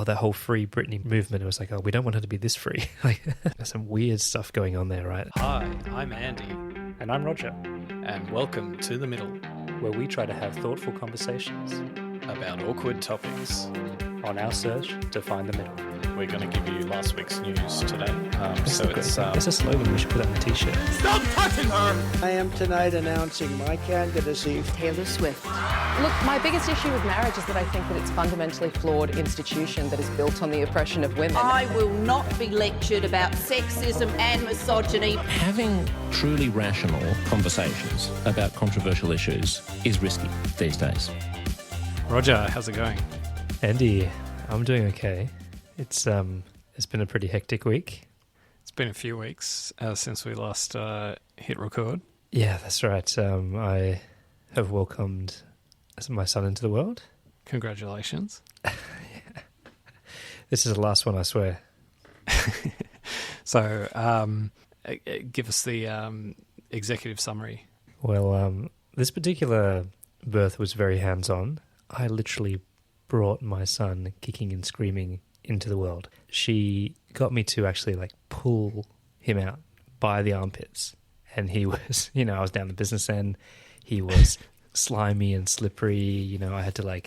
that whole free Britney movement. It was like, oh, we don't want her to be this free. Like, there's some weird stuff going on there, right? Hi, I'm Andy. And I'm Roger, And welcome to The Middle, where we try to have thoughtful conversations about awkward topics. On our search to find the middle. We're going to give you last week's news today. That's a slogan we should put on a t-shirt. Stop touching her! I am tonight announcing my candidacy. Taylor Swift. Look, my biggest issue with marriage is that I think that it's a fundamentally flawed institution that is built on the oppression of women. I will not be lectured about sexism and misogyny. Having truly rational conversations about controversial issues is risky these days. Roger, how's it going? Andy, I'm doing okay. It's been a pretty hectic week. It's been a few weeks since we last hit record. Yeah, that's right. I have welcomed my son into the world. Congratulations. Yeah. This is the last one, I swear. So, give us the executive summary. Well, this particular birth was very hands-on. I literally brought my son kicking and screaming into the world. She got me to actually pull him out by the armpits. And he was, I was down the business end. He was slimy and slippery. I had to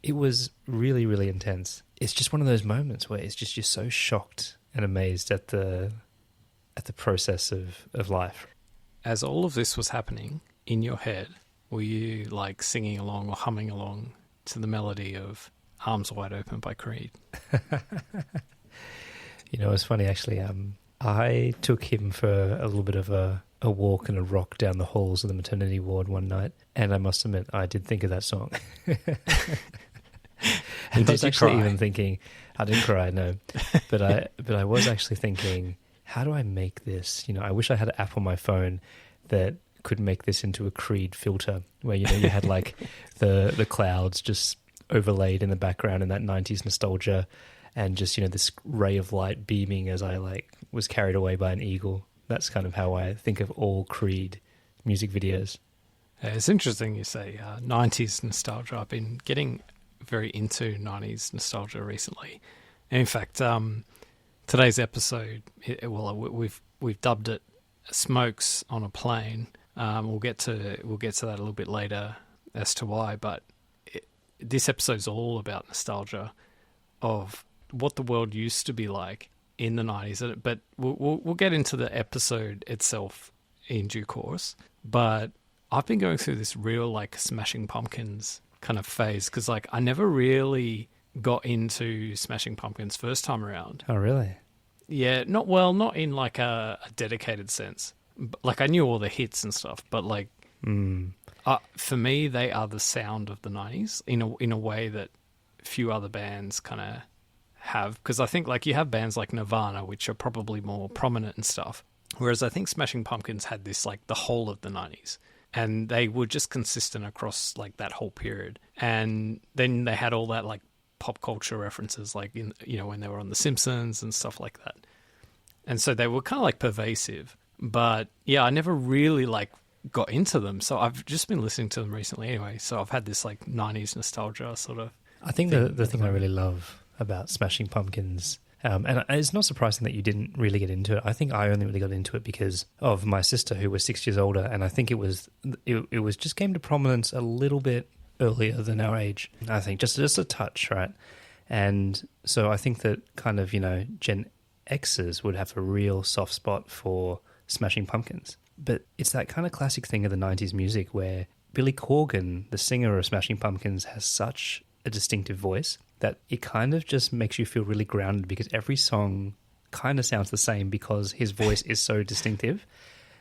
it was really, really intense. It's just one of those moments where it's just, you're so shocked and amazed at the process of life. As all of this was happening in your head, were you singing along or humming along to the melody of Arms Wide Open by Creed? It's funny actually. I took him for a little bit of a walk and a rock down the halls of the maternity ward one night, and I must admit I did think of that song. And I was actually even thinking, I didn't cry, no, but I was actually thinking, how do I make this? I wish I had an app on my phone that could make this into a Creed filter where you had the clouds just overlaid in the background in that 90s nostalgia, and just this ray of light beaming as I was carried away by an eagle. That's kind of how I think of all Creed music videos. It's interesting you say 90s nostalgia. I've been getting very into 90s nostalgia recently, and in fact today's episode, we've dubbed it Smokes on a Plane. We'll get to that a little bit later as to why, but this episode's all about nostalgia of what the world used to be like in the 90s. But we'll get into the episode itself in due course. But I've been going through this real Smashing Pumpkins kind of phase because I never really got into Smashing Pumpkins first time around. Oh, really? Yeah, not in a dedicated sense. I knew all the hits and stuff, but for me, they are the sound of the 90s in a way that few other bands kind of have. Because I think you have bands like Nirvana, which are probably more prominent and stuff. Whereas I think Smashing Pumpkins had this the whole of the 90s. And they were just consistent across that whole period. And then they had all that pop culture references when they were on The Simpsons and stuff like that. And so they were kind of pervasive. But yeah, I never really got into them. So I've just been listening to them recently anyway. So I've had this 90s nostalgia sort of. I think the thing I really love about Smashing Pumpkins, and it's not surprising that you didn't really get into it. I think I only really got into it because of my sister, who was 6 years older, and I think it was just came to prominence a little bit earlier than our age. I think just a touch, right? And so I think that kind of Gen Xers would have a real soft spot for Smashing Pumpkins. But it's that kind of classic thing of the 90s music where Billy Corgan, the singer of Smashing Pumpkins, has such a distinctive voice that it kind of just makes you feel really grounded because every song kind of sounds the same because his voice is so distinctive.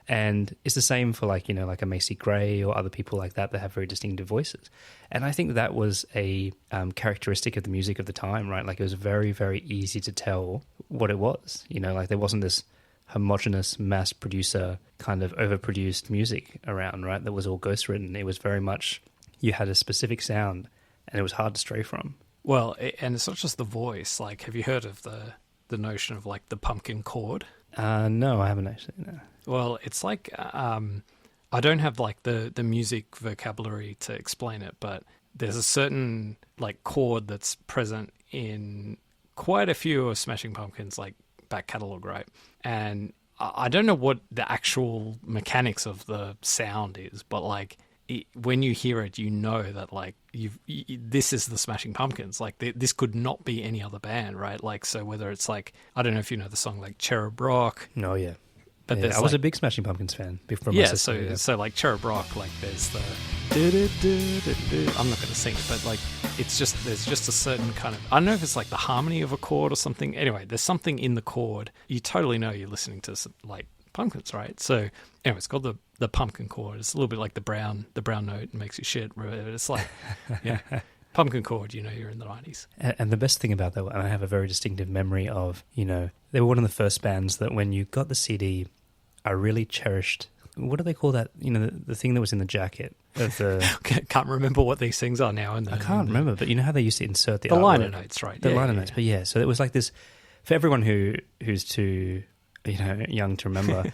And it's the same for a Macy Gray or other people like that have very distinctive voices. And I think that was a characteristic of the music of the time, right? It was very, very easy to tell what it was. There wasn't this homogenous mass producer kind of overproduced music around, right? That was all ghostwritten. It was very much, you had a specific sound and it was hard to stray from. Well, and it's not just the voice. Have you heard of the notion of the pumpkin chord? No, I haven't actually, no. Well, it's I don't have the music vocabulary to explain it, but there's a certain chord that's present in quite a few of Smashing Pumpkins, like, back catalogue, right? And I don't know what the actual mechanics of the sound is, but, like, when you hear it, you know that, like, this is the Smashing Pumpkins. Like, this could not be any other band, right? Like, so whether it's, like, I don't know if you know the song, like, Cherub Rock. No, yeah. But I was a big Smashing Pumpkins fan before my sister. So like Cherub Rock, like there's the I'm not going to sing it, but like there's just a certain kind of, I don't know if it's like the harmony of a chord or something. Anyway, there's something in the chord. You totally know you're listening to like Pumpkins, right? So anyway, it's called the pumpkin chord. It's a little bit like the brown note and makes you shit. It's like pumpkin chord, you know, you're in the 90s. And the best thing about that, and I have a very distinctive memory of, you know, they were one of the first bands that when you got the CD, I really cherished. What do they call that? You know, the thing that was in the jacket of the. Can't remember what these things are now. I can't remember, but you know how they used to insert the liner notes, right? The liner notes, but yeah. So it was like this for everyone who's too, you know, young to remember.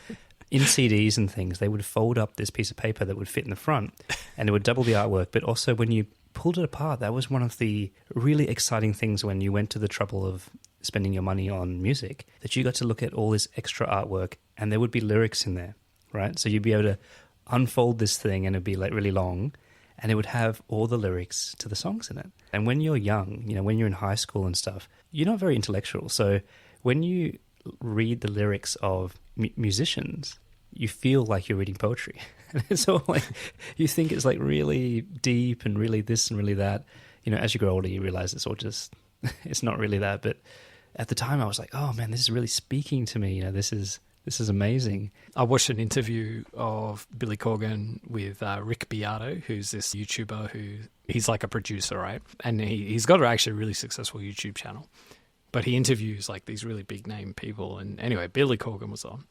In CDs and things, they would fold up this piece of paper that would fit in the front, and it would double the artwork. But also, when you pulled it apart, that was one of the really exciting things when you went to the trouble of spending your money on music, that you got to look at all this extra artwork and there would be lyrics in there, right? So you'd be able to unfold this thing and it'd be like really long and it would have all the lyrics to the songs in it. And when you're young, you know, when you're in high school and stuff, you're not very intellectual. So when you read the lyrics of musicians, you feel like you're reading poetry. And it's all like, you think it's like really deep and really this and really that. You know, as you grow older, you realize it's all just, it's not really that. But at the time I was like, oh man, this is really speaking to me. You know, this is amazing. I watched an interview of Billy Corgan with Rick Beato, who's this YouTuber he's like a producer, right? And he's got actually a really successful YouTube channel. But he interviews like these really big name people. And anyway, Billy Corgan was on.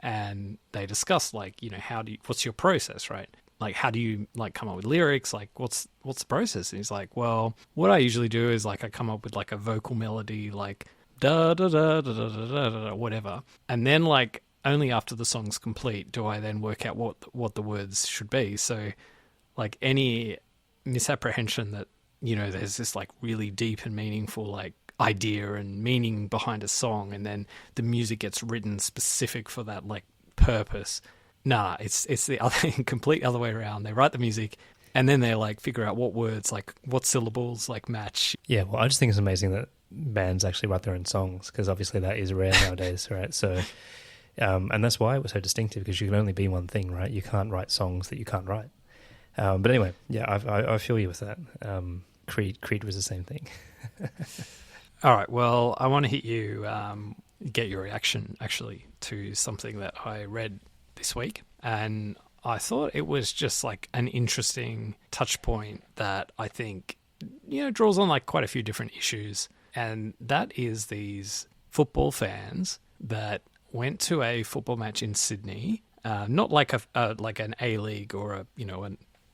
And they discussed like, you know, what's your process, right? Like, how do you like come up with lyrics? Like, what's the process? And he's like, well, what I usually do is like I come up with like a vocal melody, like da da da da da da da, whatever, and then like only after the song's complete do I then work out what the words should be. So, like any misapprehension that, you know, there's this like really deep and meaningful like idea and meaning behind a song, and then the music gets written specific for that like purpose. Nah, it's the other complete other way around. They write the music and then they like figure out what words, like what syllables like match. Yeah, well, I just think it's amazing that bands actually write their own songs, because obviously that is rare nowadays, right? So, and that's why it was so distinctive, because you can only be one thing, right? You can't write songs that you can't write. But anyway, yeah, I feel you with that. Creed was the same thing. All right, well, I want to hit you, get your reaction actually to something that I read this week, and I thought it was just like an interesting touch point that I think, you know, draws on like quite a few different issues, and that is these football fans that went to a football match in Sydney, not like like an A-League or a, you know, a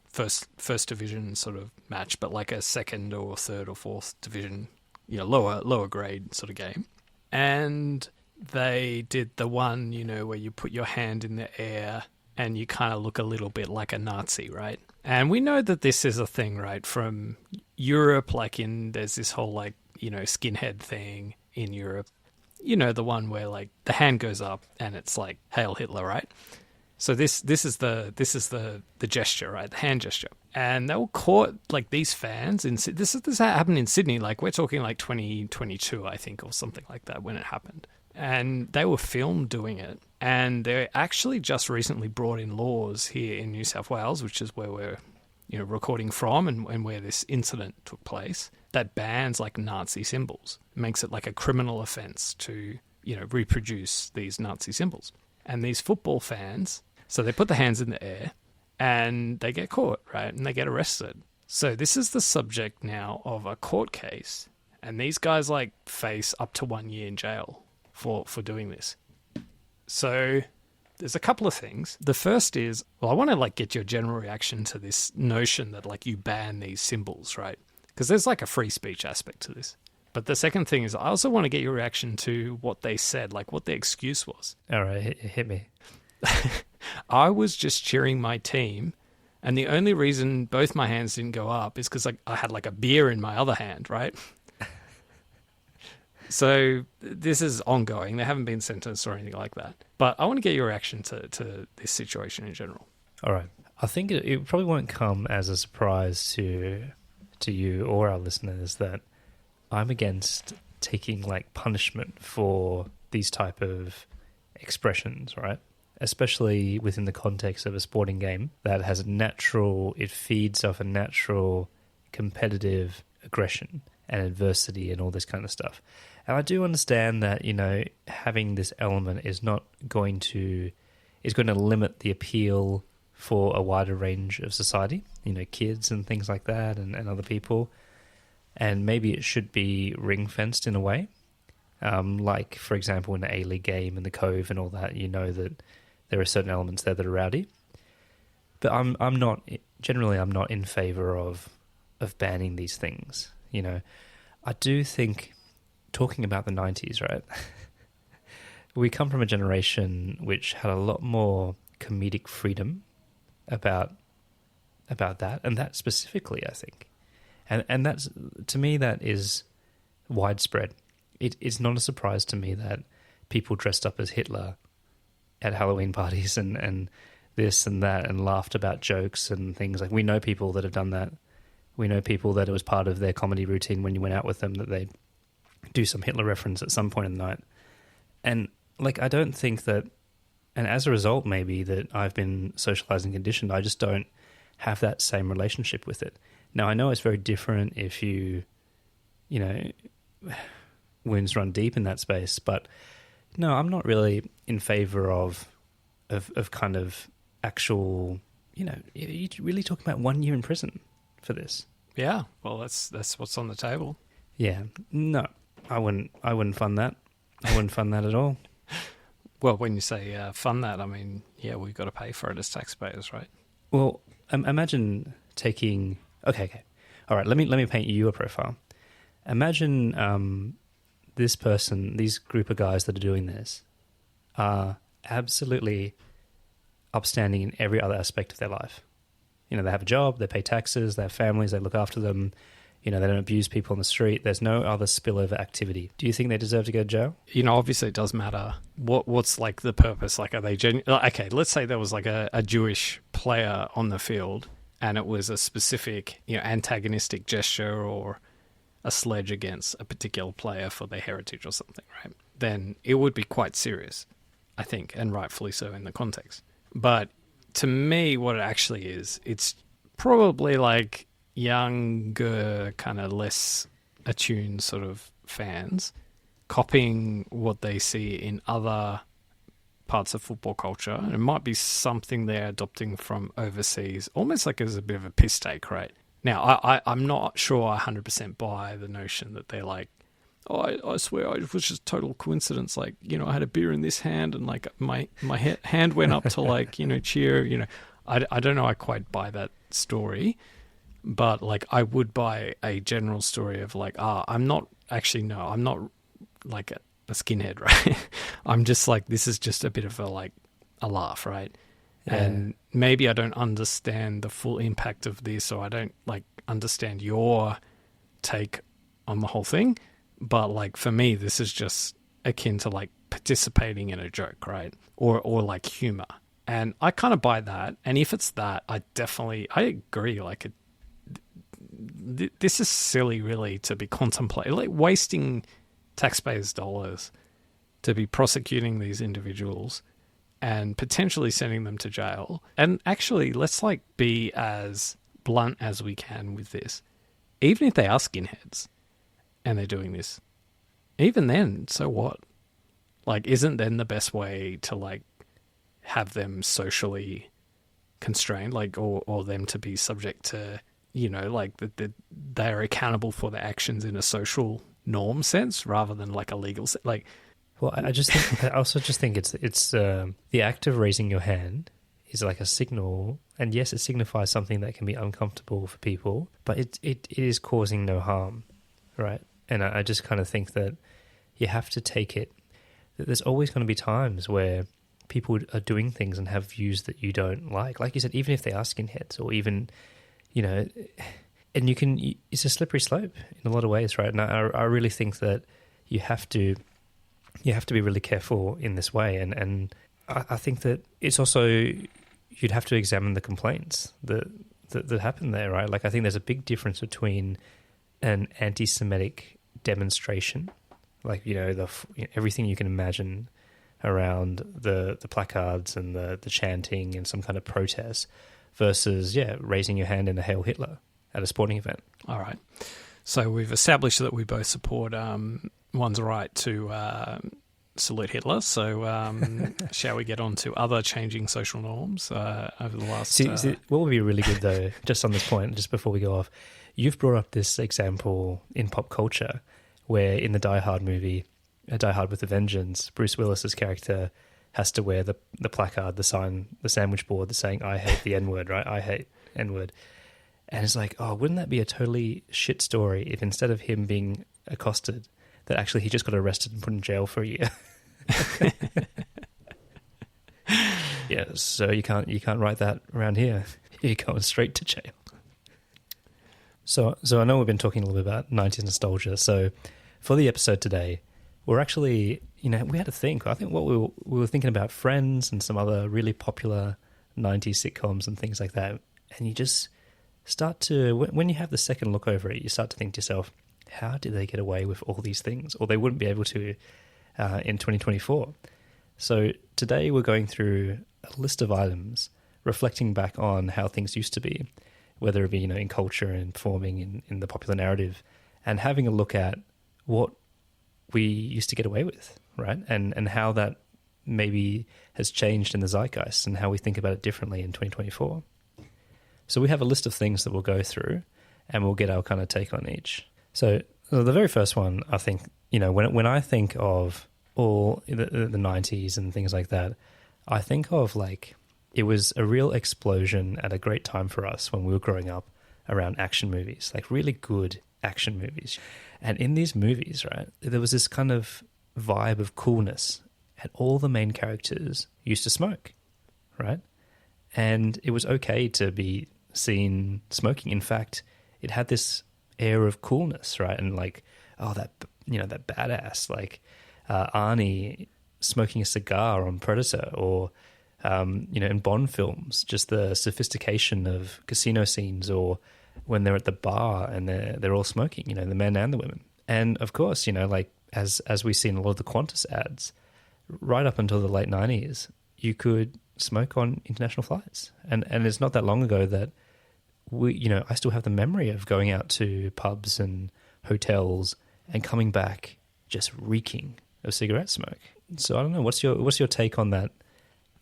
first division sort of match, but like a second or third or fourth division, you know, lower grade sort of game. And they did the one, you know, where you put your hand in the air and you kind of look a little bit like a Nazi, right? And we know that this is a thing, right, from Europe, like there's this whole like, you know, skinhead thing in Europe. You know, the one where like the hand goes up and it's like Hail Hitler, right? So this is the gesture, right? The hand gesture. And they were caught, like these fans this happened in Sydney, like we're talking like 2022, I think, or something like that when it happened. And they were filmed doing it. And they actually just recently brought in laws here in New South Wales, which is where we're, you know, recording from and where this incident took place, that bans like Nazi symbols. It makes it like a criminal offence to, you know, reproduce these Nazi symbols. And these football fans, so they put the hands in the air and they get caught, right? And they get arrested. So this is the subject now of a court case. And these guys like face up to 1 year in jail for doing this. So there's a couple of things. The first is, well, I want to like get your general reaction to this notion that like you ban these symbols, right? Because there's like a free speech aspect to this. But the second thing is, I also want to get your reaction to what they said, like what the excuse was. All right, hit me. I was just cheering my team, and the only reason both my hands didn't go up is because I had like a beer in my other hand, right? So this is ongoing. They haven't been sentenced or anything like that. But I want to get your reaction to this situation in general. All right. I think it probably won't come as a surprise to you or our listeners that I'm against taking like punishment for these type of expressions, right? Especially within the context of a sporting game that has it feeds off a natural competitive aggression and adversity and all this kind of stuff. And I do understand that, having this element is going to limit the appeal for a wider range of society, kids and things like that and other people. And maybe it should be ring-fenced in a way. Like, for example, in the A-League game and the Cove and all that, that there are certain elements there that are rowdy. But I'm not in favour of banning these things. I do think, talking about the 90s, right? We come from a generation which had a lot more comedic freedom about that, and that specifically, I think. And that's, to me, that is widespread. It's not a surprise to me that people dressed up as Hitler at Halloween parties and this and that and laughed about jokes and things. Like, we know people that have done that. We know people that it was part of their comedy routine when you went out with them, that they do some Hitler reference at some point in the night. And, like, I don't think that, and as a result, maybe, that I've been socialized and conditioned, I just don't have that same relationship with it. Now, I know it's very different if wounds run deep in that space, but no, I'm not really in favor of kind of actual, you're really talking about 1 year in prison for this. Yeah, well, that's what's on the table. Yeah, no, I wouldn't fund that. I wouldn't fund that at all. Well, when you say fund that, I mean, yeah, we've got to pay for it as taxpayers, right? Well, imagine taking... Okay. All right, let me paint you a profile. Imagine this person, these group of guys that are doing this, are absolutely upstanding in every other aspect of their life. They have a job, they pay taxes, they have families, they look after them, they don't abuse people on the street. There's no other spillover activity. Do you think they deserve to go to jail? Obviously it does matter. What's like the purpose? Like, are they okay, let's say there was like a Jewish player on the field and it was a specific, antagonistic gesture or a sledge against a particular player for their heritage or something, right? Then it would be quite serious, I think, and rightfully so in the context. But to me, what it actually is, it's probably like younger, kind of less attuned sort of fans copying what they see in other parts of football culture. And it might be something they're adopting from overseas, almost like as a bit of a piss take, right? Now, I'm not sure I 100% buy the notion that they're like, I swear it was just total coincidence. Like, I had a beer in this hand and like my hand went up to like, cheer, I don't know. I quite buy that story, but like I would buy a general story of like, I'm not like a skinhead, right? I'm just like, this is just a bit of a laugh, right? Yeah. And maybe I don't understand the full impact of this, or I don't like understand your take on the whole thing. But like for me, this is just akin to like participating in a joke, right? Or like humor. And I kind of buy that. And if it's that, I agree. Like this is silly, really, to be contemplating, like wasting taxpayers' dollars to be prosecuting these individuals and potentially sending them to jail. And actually, let's like be as blunt as we can with this. Even if they are skinheads and they're doing this, even then, so what? Like, isn't then the best way to like have them socially constrained, like, or them to be subject to, like that they're accountable for their actions in a social norm sense rather than like a legal sense? Like, well, I also just think it's the act of raising your hand is like a signal, and yes, it signifies something that can be uncomfortable for people, but it is causing no harm, right? And I just kind of think that you have to take it. There's always going to be times where people are doing things and have views that you don't like. Like you said, even if they are skinheads, or even, and it's a slippery slope in a lot of ways, right? And I really think that you have to be really careful in this way. And I think that it's also, you'd have to examine the complaints that happen there, right? Like, I think there's a big difference between an anti-Semitic demonstration, like, everything you can imagine around the placards and the chanting and some kind of protest, versus, raising your hand in a Hail Hitler at a sporting event. All right. So we've established that we both support one's right to salute Hitler. So shall we get on to other changing social norms over the last... See, what would be really good, though, just on this point, just before we go off, you've brought up this example in pop culture where in the Die Hard movie, Die Hard with a Vengeance, Bruce Willis's character has to wear the placard, the sign, the sandwich board that's saying, I hate the N-word, right? I hate N-word. And it's like, oh, wouldn't that be a totally shit story if instead of him being accosted, that actually he just got arrested and put in jail for a year? Yeah, so you can't write that around here. You're going straight to jail. So I know we've been talking a little bit about 90s nostalgia. So for the episode today, we're actually, we had to think. I think what we were thinking about Friends and some other really popular 90s sitcoms and things like that. And you just start to, when you have the second look over it, you start to think to yourself, how did they get away with all these things? Or they wouldn't be able to in 2024. So today we're going through a list of items reflecting back on how things used to be, whether it be, in culture and performing in the popular narrative, and having a look at what we used to get away with, right? And how that maybe has changed in the zeitgeist and how we think about it differently in 2024. So we have a list of things that we'll go through and we'll get our kind of take on each. So the very first one, I think, when I think of all the 90s and things like that, I think of like, it was a real explosion at a great time for us when we were growing up around action movies, like really good action movies. And in these movies, right, there was this kind of vibe of coolness, and all the main characters used to smoke, right? And it was okay to be seen smoking. In fact, it had this air of coolness, right? And like, oh, that badass, like Arnie smoking a cigar on Predator, or in Bond films, just the sophistication of casino scenes, or when they're at the bar and they're all smoking, the men and the women. And of course, like as we see in a lot of the Qantas ads, right up until the late 90s, you could smoke on international flights. And it's not that long ago that I still have the memory of going out to pubs and hotels and coming back just reeking of cigarette smoke. So I don't know, what's your take on that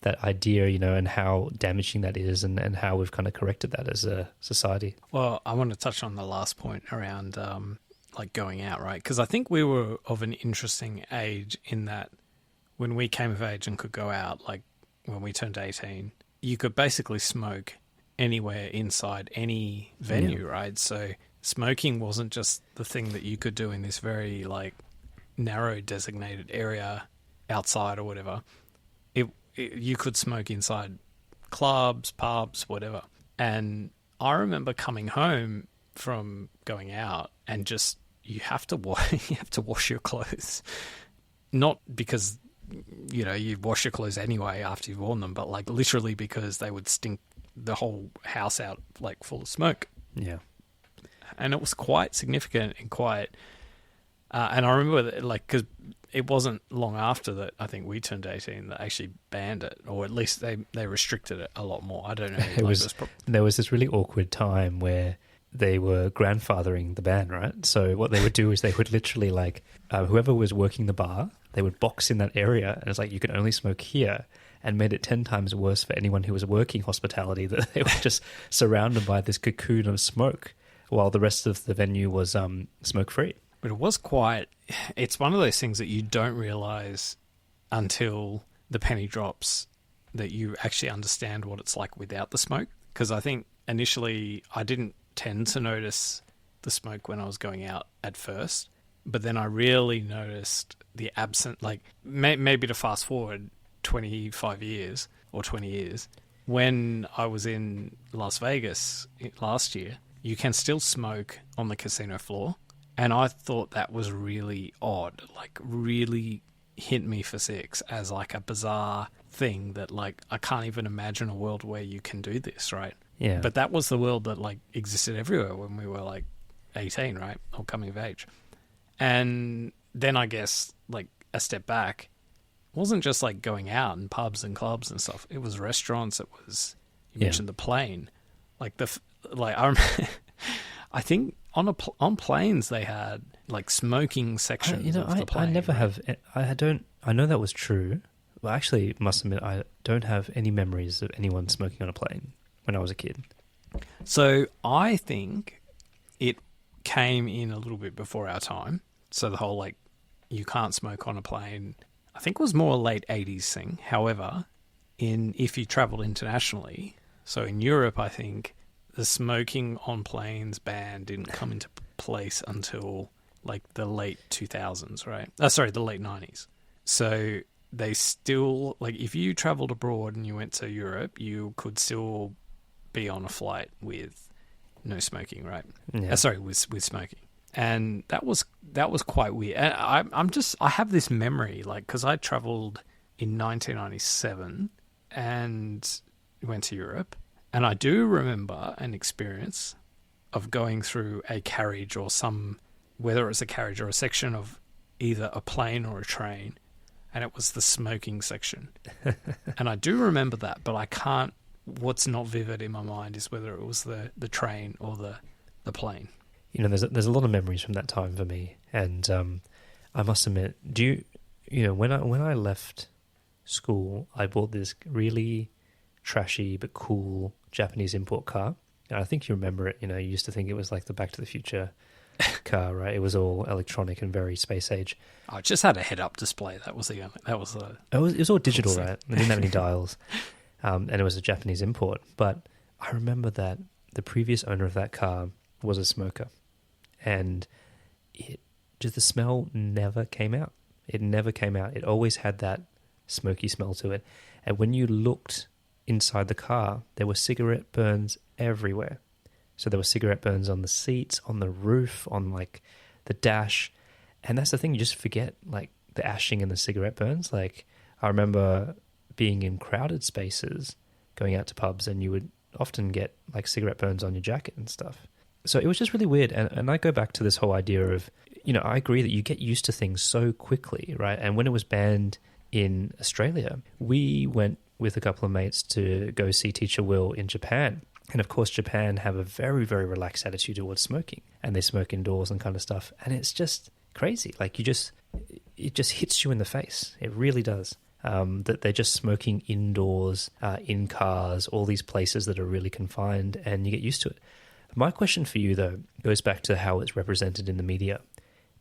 idea, and how damaging that is, and how we've kind of corrected that as a society? Well, I want to touch on the last point around like going out, right? Because I think we were of an interesting age in that when we came of age and could go out, like when we turned 18, you could basically smoke anywhere inside any venue, right? So smoking wasn't just the thing that you could do in this very like narrow designated area outside or whatever. You could smoke inside clubs, pubs, whatever. And I remember coming home from going out and just you have to wash your clothes, not because you wash your clothes anyway after you've worn them, but like literally because they would stink the whole house out like full of smoke. Yeah, and it was quite significant and quite. And I remember that, like, because it wasn't long after that I think we turned 18 that actually banned it, or at least they restricted it a lot more. I don't know. There was this really awkward time where they were grandfathering the ban, right? So what they would do is they would literally like whoever was working the bar, they would box in that area, and it's like you can only smoke here, and made it 10 times worse for anyone who was working hospitality, that they were just surrounded by this cocoon of smoke while the rest of the venue was smoke free. But it was it's one of those things that you don't realize until the penny drops that you actually understand what it's like without the smoke. Because I think initially I didn't tend to notice the smoke when I was going out at first, but then I really noticed the maybe to fast forward 25 years or 20 years, when I was in Las Vegas last year, you can still smoke on the casino floor. And I thought that was really odd, like really hit me for six as like a bizarre thing that like I can't even imagine a world where you can do this, right? Yeah. But that was the world that like existed everywhere when we were like 18, right? Or coming of age. And then I guess like a step back, it wasn't just like going out and pubs and clubs and stuff. It was restaurants. It was, you mentioned the plane. Like I think on planes they had like smoking sections of the plane. I never have. I know that was true. Well, actually, must admit, I don't have any memories of anyone smoking on a plane when I was a kid. So I think it came in a little bit before our time. So the whole like you can't smoke on a plane, I think was more a late 80s thing. However, if you traveled internationally, so in Europe, I think the smoking on planes ban didn't come into place until like the late 2000s, right? The late 90s. So they still, like if you traveled abroad and you went to Europe, you could still be on a flight with no smoking, right? Yeah. With smoking. And that was quite weird. And I have this memory, like, because I traveled in 1997 and went to Europe, and I do remember an experience of going through a carriage or whether it's a carriage or a section of either a plane or a train, and it was the smoking section. And I do remember that, but I can't. What's not vivid in my mind is whether it was the train or the plane. You know, there's a lot of memories from that time for me, and I must admit, when I left school, I bought this really trashy but cool Japanese import car, and I think you remember it. You know, you used to think it was like the Back to the Future car, right? It was all electronic and very space age. I just had a head-up display. It was all digital, right? It didn't have any dials, and it was a Japanese import. But I remember that the previous owner of that car was a smoker. And the smell never came out. It never came out. It always had that smoky smell to it. And when you looked inside the car, there were cigarette burns everywhere. So there were cigarette burns on the seats, on the roof, on like the dash. And that's the thing, you just forget like the ashing and the cigarette burns. Like I remember being in crowded spaces, going out to pubs, and you would often get like cigarette burns on your jacket and stuff. So it was just really weird. And I go back to this whole idea of, I agree that you get used to things so quickly, right? And when it was banned in Australia, we went with a couple of mates to go see Teacher Will in Japan. And of course, Japan have a very, very relaxed attitude towards smoking, and they smoke indoors and kind of stuff. And it's just crazy. Like it just hits you in the face. It really does. That they're just smoking indoors, in cars, all these places that are really confined, and you get used to it. My question for you, though, goes back to how it's represented in the media,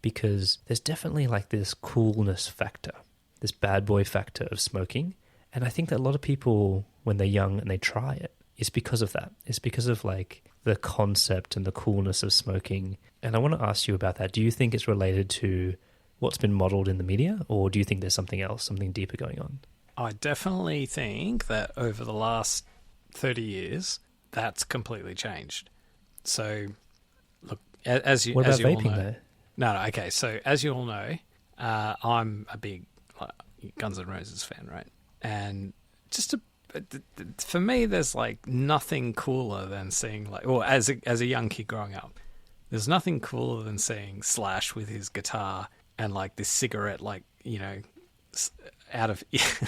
because there's definitely like this coolness factor, this bad boy factor of smoking. And I think that a lot of people, when they're young and they try it, it's because of that. It's because of like the concept and the coolness of smoking. And I want to ask you about that. Do you think it's related to what's been modeled in the media, or do you think there's something else, something deeper going on? I definitely think that over the last 30 years, that's completely changed. So, look, as you all know, no, okay. So, as you all know, I'm a big Guns N' Roses fan, right? And for me, there's like nothing cooler than seeing as a young kid growing up, there's nothing cooler than seeing Slash with his guitar and like this cigarette, out of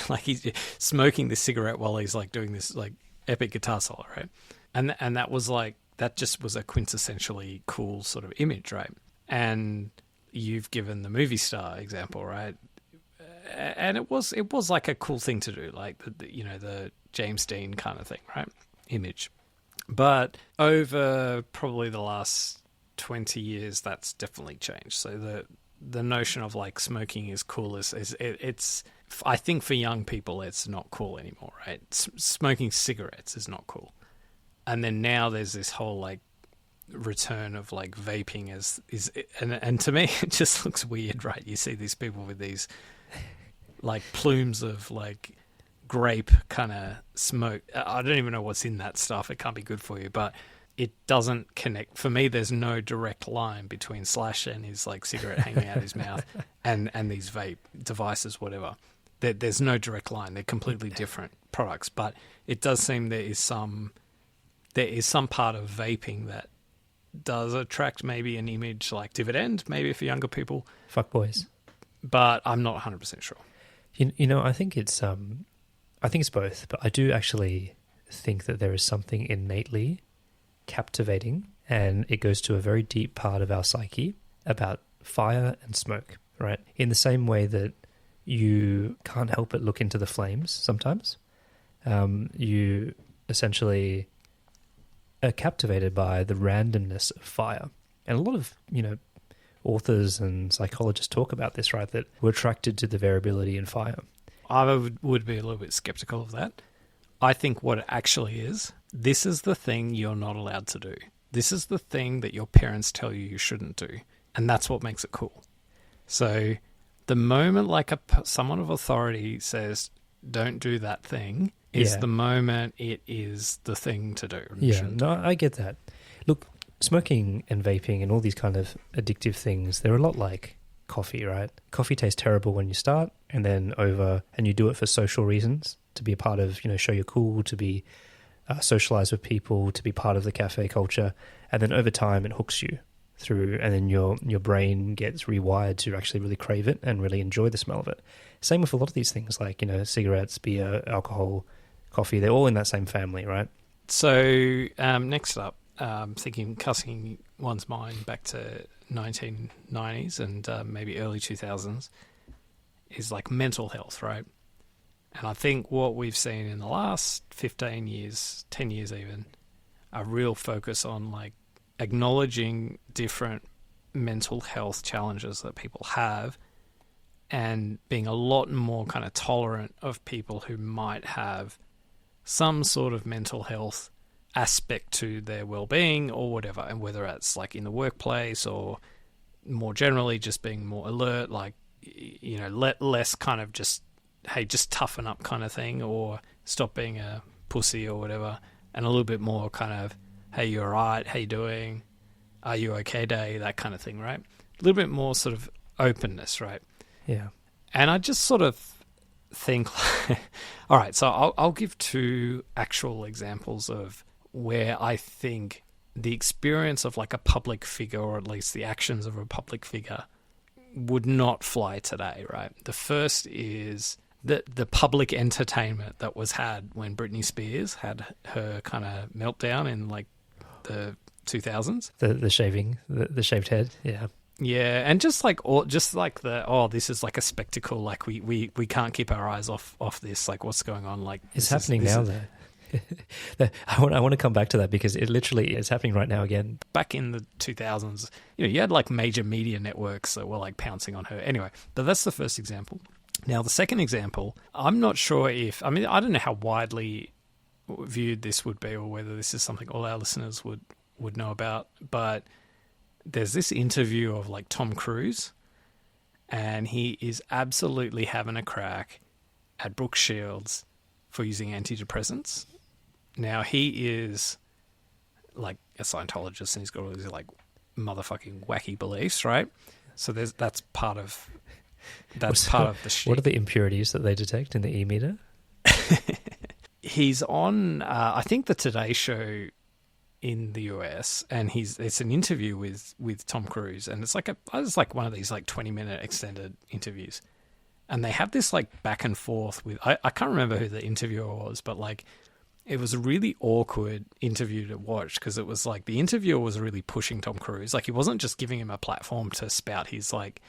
like he's smoking this cigarette while he's like doing this like epic guitar solo, right? And that was like. That just was a quintessentially cool sort of image, right? And you've given the movie star example, right? And it was like a cool thing to do, like the James Dean kind of thing, right? Image. But over probably the last 20 years, that's definitely changed. So the notion of like smoking is cool it's I think for young people it's not cool anymore, right? Smoking cigarettes is not cool. And then now there's this whole like return of like vaping and to me it just looks weird, right? You see these people with these like plumes of like grape kind of smoke. I don't even know what's in that stuff. It can't be good for you, but it doesn't connect. For me, there's no direct line between Slash and his like cigarette hanging out his mouth and these vape devices, whatever. There's no direct line. They're completely different products, but it does seem there is some part of vaping that does attract maybe an image like dividend, maybe for younger people. Fuck boys. But I'm not 100% sure. You know, I think it's both, but I do actually think that there is something innately captivating, and it goes to a very deep part of our psyche about fire and smoke, right? In the same way that you can't help but look into the flames sometimes. You essentially are captivated by the randomness of fire. And a lot of, you know, authors and psychologists talk about this, right? That we're attracted to the variability in fire. I would be a little bit skeptical of that. I think what it actually is, this is the thing you're not allowed to do. This is the thing that your parents tell you shouldn't do. And that's what makes it cool. So the moment like someone of authority says, don't do that thing, is the moment it is the thing to do. Yeah, no, I get that. Look, smoking and vaping and all these kind of addictive things, they're a lot like coffee, right? Coffee tastes terrible when you start, and then and you do it for social reasons, to be a part of, you know, show you're cool, to be socialize with people, to be part of the cafe culture, and then over time it hooks you through, and then your brain gets rewired to actually really crave it and really enjoy the smell of it. Same with a lot of these things, like, you know, cigarettes, beer, alcohol, coffee, they're all in that same family, right? So next up, casting one's mind back to 1990s and maybe early 2000s is like mental health, right? And I think what we've seen in the last 15 years, 10 years even, a real focus on like acknowledging different mental health challenges that people have and being a lot more kind of tolerant of people who might have some sort of mental health aspect to their well-being or whatever, and whether it's like in the workplace or more generally just being more alert, like, you know, less kind of just, hey, just toughen up kind of thing, or stop being a pussy or whatever, and a little bit more kind of, hey, you all right? How you doing? Are you okay day? That kind of thing, right? A little bit more sort of openness, right? Yeah. And I just sort of think, all right, so I'll give two actual examples of where I think the experience of like a public figure, or at least the actions of a public figure, would not fly today, right? The first is the public entertainment that was had when Britney Spears had her kind of meltdown in like the 2000s. The shaving, the shaved head, yeah. Yeah, and just like this is like a spectacle. Like we can't keep our eyes off this. Like, what's going on? Like, it's happening now, though. I want to come back to that because it literally is happening right now again. Back in the 2000s, you know, you had like major media networks that were like pouncing on her. Anyway, but that's the first example. Now, the second example, I'm not sure I don't know how widely viewed this would be, or whether this is something all our listeners would know about, but there's this interview of like Tom Cruise, and he is absolutely having a crack at Brooke Shields for using antidepressants. Now, he is like a Scientologist, and he's got all these like motherfucking wacky beliefs, right? So that's part of the shit. What are the impurities that they detect in the e-meter? He's on, I think, the Today Show in the US, and it's an interview with Tom Cruise, and it's like one of these like 20-minute extended interviews, and they have this like back and forth with I can't remember who the interviewer was, but like it was a really awkward interview to watch, because it was like the interviewer was really pushing Tom Cruise. Like, he wasn't just giving him a platform to spout his like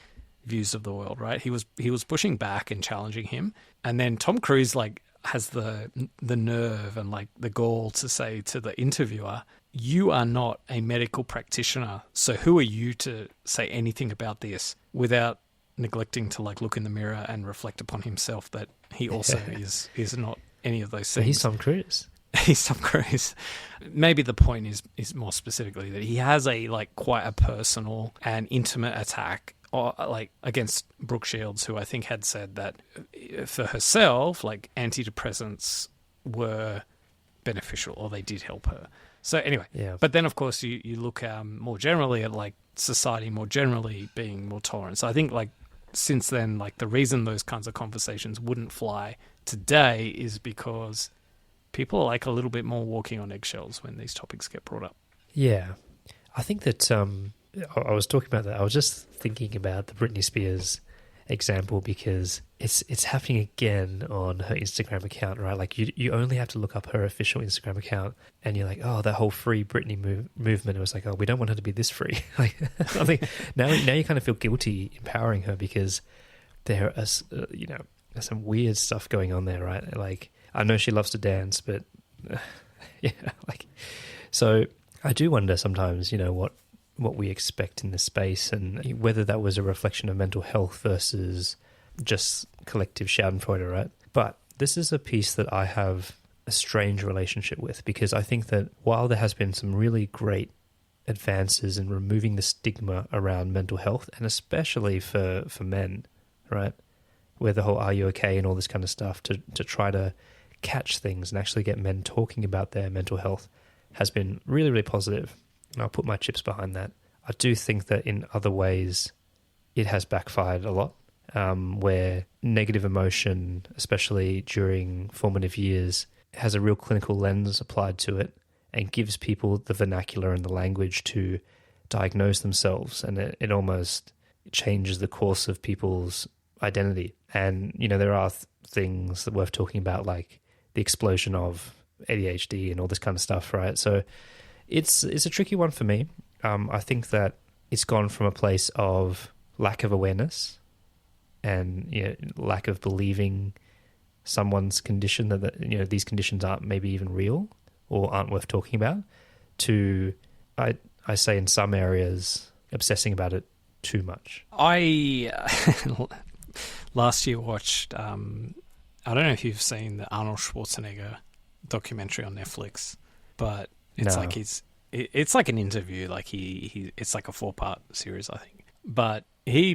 views of the world, right? He was pushing back and challenging him, and then Tom Cruise like has the nerve and like the gall to say to the interviewer, "You are not a medical practitioner, so who are you to say anything about this?" without neglecting to like look in the mirror and reflect upon himself that he also is not any of those things. But he's Tom Cruise. He's Tom Cruise. Maybe the point is more specifically that he has a like quite a personal and intimate attack like against Brooke Shields, who I think had said that for herself, like, antidepressants were beneficial, or they did help her. So anyway, Yeah. but then of course you look more generally at like society more generally being more tolerant. So I think like since then, like the reason those kinds of conversations wouldn't fly today is because people are like a little bit more walking on eggshells when these topics get brought up. Yeah. I think that I was talking about that. I was just thinking about the Britney Spears example because it's happening again on her Instagram account, right? Like you only have to look up her official Instagram account and you're like, oh, that whole free Britney movement. It was like, oh, we don't want her to be this free. Like, I think now you kind of feel guilty empowering her because there are, there's some weird stuff going on there, right? Like, I know she loves to dance, but yeah, like, so I do wonder sometimes, what we expect in this space and whether that was a reflection of mental health versus just collective schadenfreude, right? But this is a piece that I have a strange relationship with because I think that while there has been some really great advances in removing the stigma around mental health, and especially for men, right? Where the whole "are you okay" and all this kind of stuff to try to catch things and actually get men talking about their mental health has been really, really positive. And I'll put my chips behind that. I do think that in other ways it has backfired a lot, where negative emotion, especially during formative years, has a real clinical lens applied to it and gives people the vernacular and the language to diagnose themselves. And it almost changes the course of people's identity. And, there are things that worth talking about, like the explosion of ADHD and all this kind of stuff, right? So it's a tricky one for me. I think that it's gone from a place of lack of awareness and lack of believing someone's condition that these conditions aren't maybe even real or aren't worth talking about, to I say in some areas obsessing about it too much. I last year watched I don't know if you've seen the Arnold Schwarzenegger documentary on Netflix, but it's like it's like an interview. Like he it's like a 4-part series, I think. But he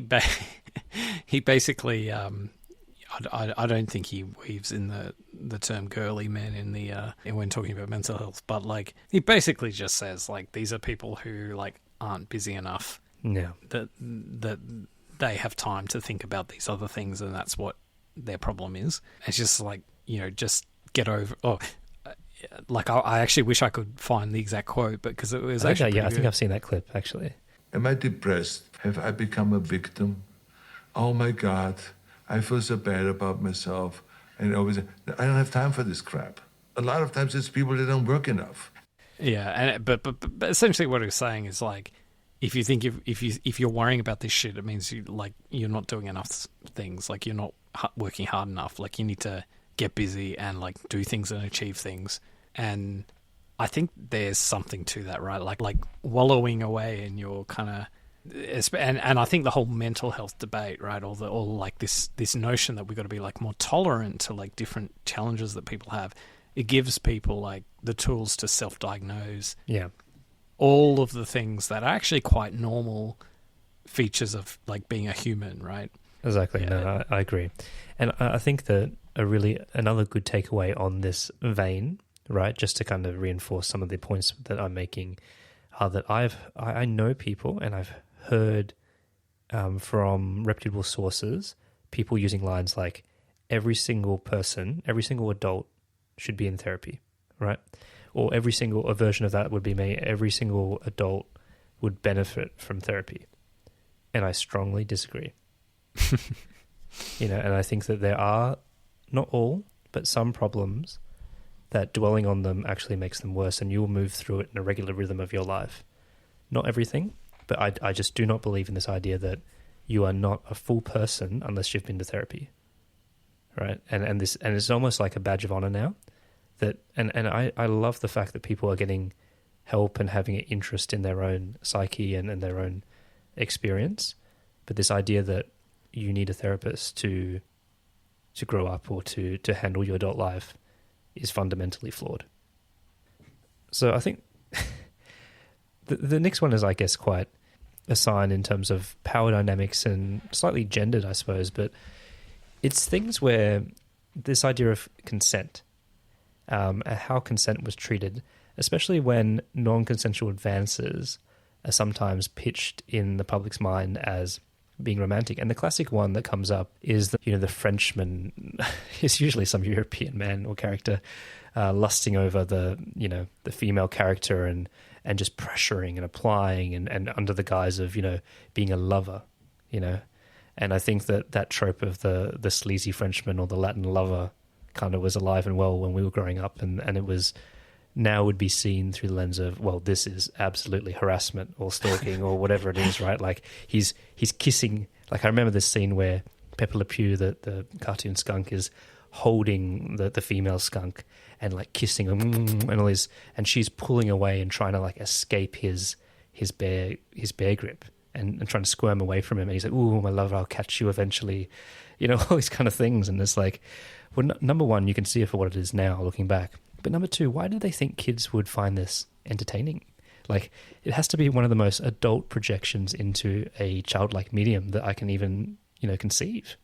basically I don't think he weaves in the term girly men in when talking about mental health, but like he basically just says like these are people who like aren't busy enough. Yeah. That they have time to think about these other things, and that's what their problem is. It's just like, just get over. Like I actually wish I could find the exact quote, but because it was I think I've seen that clip actually. Am I depressed? Have I become a victim? Oh my God, I feel so bad about myself. And always, I don't have time for this crap. A lot of times it's people that don't work enough. Yeah, and but essentially what he was saying is like, if you think if you're worrying about this shit, it means you're not doing enough things. Like you're not working hard enough. Like you need to get busy and like do things and achieve things. And I think there's something to that, right? Like wallowing away in your kind of, and I think the whole mental health debate, right? All like this notion that we've got to be like more tolerant to like different challenges that people have. It gives people like the tools to self-diagnose. Yeah. All of the things that are actually quite normal features of like being a human, right? Exactly. Yeah. No, I agree. And I think that another good takeaway on this vein, right, just to kind of reinforce some of the points that I'm making, are that I know people and I've heard from reputable sources, people using lines like every single adult should be in therapy, right? Or a version of that would be every single adult would benefit from therapy. And I strongly disagree. And I think that there are, not all, but some problems that dwelling on them actually makes them worse, and you will move through it in a regular rhythm of your life. Not everything, but I just do not believe in this idea that you are not a full person unless you've been to therapy, right? And it's almost like a badge of honor now. I love the fact that people are getting help and having an interest in their own psyche and their own experience. But this idea that you need a therapist to grow up or to handle your adult life is fundamentally flawed. So I think the next one is, I guess, quite a sign in terms of power dynamics and slightly gendered, I suppose, but it's things where this idea of consent, how consent was treated, especially when non-consensual advances are sometimes pitched in the public's mind as being romantic. And the classic one that comes up is the Frenchman is usually some European man or character lusting over the female character and just pressuring and applying and under the guise of being a lover, and I think that trope of the sleazy Frenchman or the Latin lover kind of was alive and well when we were growing up, and it was now would be seen through the lens of, well, this is absolutely harassment or stalking or whatever it is, right? Like he's kissing. Like I remember this scene where Pepé Le Pew, the cartoon skunk, is holding the female skunk and like kissing him and all this, and she's pulling away and trying to like escape his bear grip and trying to squirm away from him. And he's like, "Ooh, my love, I'll catch you eventually," all these kind of things. And it's like, well, number one, you can see it for what it is now, looking back. But number two, why did they think kids would find this entertaining? Like, it has to be one of the most adult projections into a childlike medium that I can even, conceive.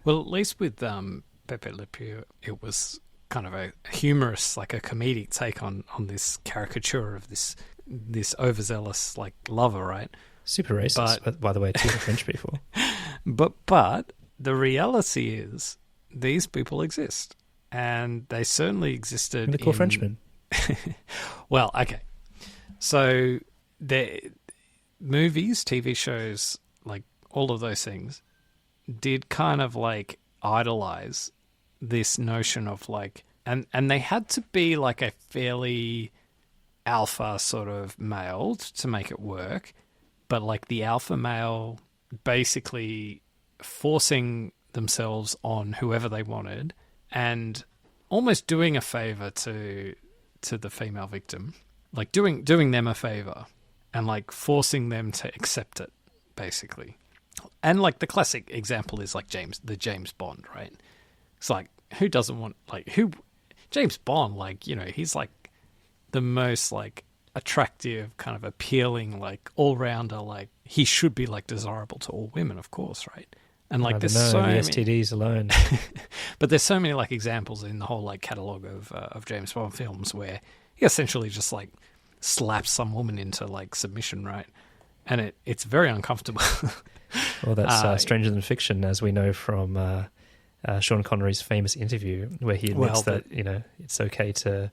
Well, at least with Pepé Le Pew, it was kind of a humorous, like a comedic take on this caricature of this overzealous like lover, right? Super racist, by the way, to the French people. But the reality is these people exist. And they certainly existed. They're called Frenchmen. Well, okay. So the movies, TV shows, like all of those things, did kind of like idolize this notion of like, and they had to be like a fairly alpha sort of male to make it work, but like the alpha male basically forcing themselves on whoever they wanted and almost doing a favor to the female victim, like doing them a favor and like forcing them to accept it, basically. And like the classic example is like James Bond, right? It's like, who doesn't want, like, James Bond, like, he's like the most like attractive, kind of appealing, like all rounder, like he should be like desirable to all women, of course, right? And like there's so many STDs alone, but there's so many like examples in the whole like catalog of James Bond films where he essentially just like slaps some woman into like submission, right? And it's very uncomfortable. Well, that's Stranger Than Fiction, as we know from Sean Connery's famous interview where he admits that it's okay to,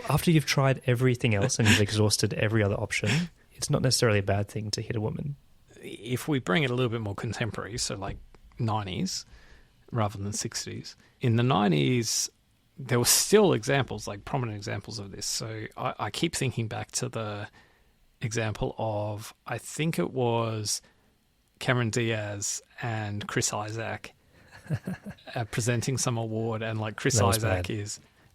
after you've tried everything else and you've exhausted every other option, it's not necessarily a bad thing to hit a woman. If we bring it a little bit more contemporary, so like 90s rather than 60s, in the 90s, there were still examples, like prominent examples of this. So I keep thinking back to the example of, I think it was Cameron Diaz and Chris Isaac presenting some award, and like Chris Isaac